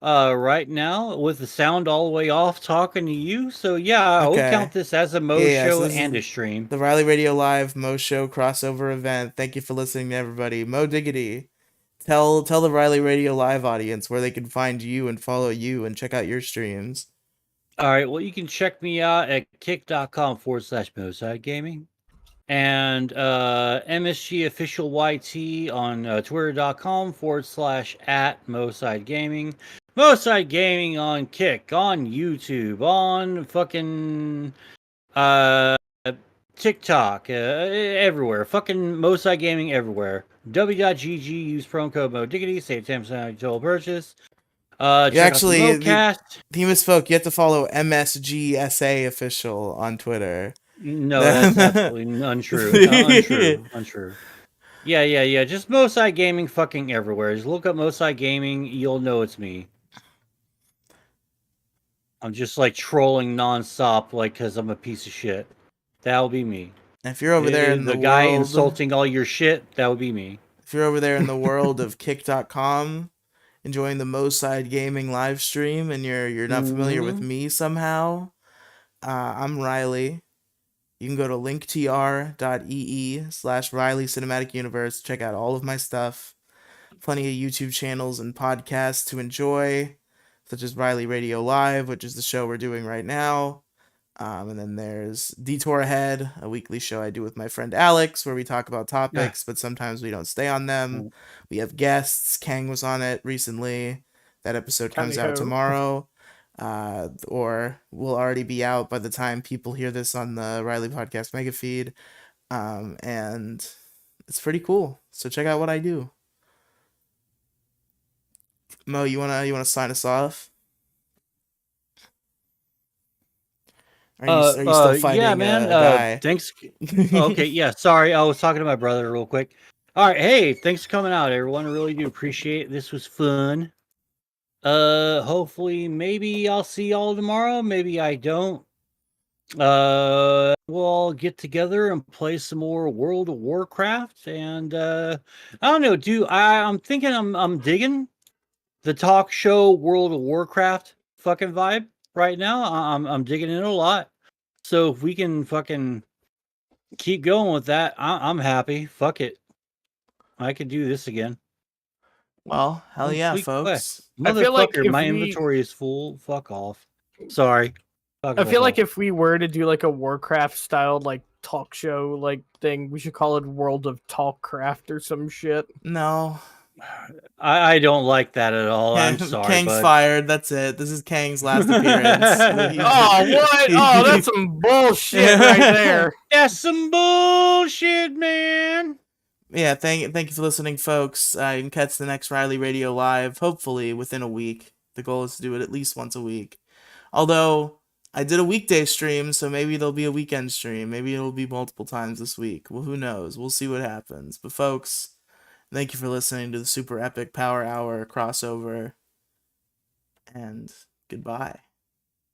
Right now with the sound all the way off, talking to you. So yeah, I would count Okay. this as a Mo Yeah. So show this and is a stream. the Riley Radio Live Mo show crossover event. Thank you for listening to everybody. Mo Diggity. Tell the Riley Radio Live audience where they can find you and follow you and check out your streams. All right, well, you can check me out at kick.com/Moside Gaming and MSG Official YT on twitter.com/@Moside Gaming. Moside Gaming on Kick, on YouTube, on fucking uh, TikTok, everywhere. Fucking Moside Gaming everywhere. W.GG, use promo code MoDiggity, save 10% on total purchase. You Check out the actually MoCast. he misspoke. You have to follow MSGSA official on Twitter. No, that's absolutely untrue. Untrue. Yeah. Just Mosai Gaming fucking everywhere. Just look up Mosai Gaming, you'll know it's me. I'm just like trolling nonstop, like, because I'm a piece of shit. That'll be me. If you're over there in The the guy world, insulting all your shit, that would be me. if you're over there in the world of kick.com enjoying the Moside Gaming live stream and you're not familiar with Mm-hmm. me somehow, I'm Riley. You can go to linktr.ee/Riley Cinematic Universe. Check out all of my stuff. Plenty of YouTube channels and podcasts to enjoy, such as Riley Radio Live, which is the show we're doing right now. And then there's Detour Ahead, a weekly show I do with my friend Alex, where we talk about topics, but sometimes we don't stay on them. We have guests. Kang was on it recently. That episode comes out tomorrow. Or will already be out by the time people hear this on the Riley Podcast Mega Feed. And it's pretty cool. So check out what I do. Mo, you wanna sign us off? Are you still Yeah, fighting man. a guy? Thanks. Okay, yeah. Sorry, I was talking to my brother real quick. All right, hey, thanks for coming out, everyone. I really do appreciate it. This was fun. Hopefully, maybe I'll see y'all tomorrow. Maybe I don't. We'll all get together and play some more World of Warcraft, and I don't know, dude. I'm thinking I'm digging the talk show World of Warcraft fucking vibe right now. I'm digging it a lot. So if we can fucking keep going with that, I'm happy. Fuck it, I could do this again. Well, hell yeah, folks. I feel like Motherfucker, if my we- inventory is full. Fuck off. Sorry. I feel like if we were to do like a Warcraft style like talk show like thing, we should call it World of Talkcraft or some shit. No. I don't like that at all. I'm sorry, Kang's bud. fired. That's it. This is Kang's last appearance. Oh, what? Oh, that's some bullshit right there. That's some bullshit, man. Yeah, thank you for listening, folks. You can catch the next Riley Radio Live, hopefully within a week. The goal is to do it at least once a week. Although, I did a weekday stream, so maybe there'll be a weekend stream. Maybe it'll be multiple times this week. Well, who knows? We'll see what happens. But folks, thank you for listening to the Super Epic Power Hour crossover. And goodbye.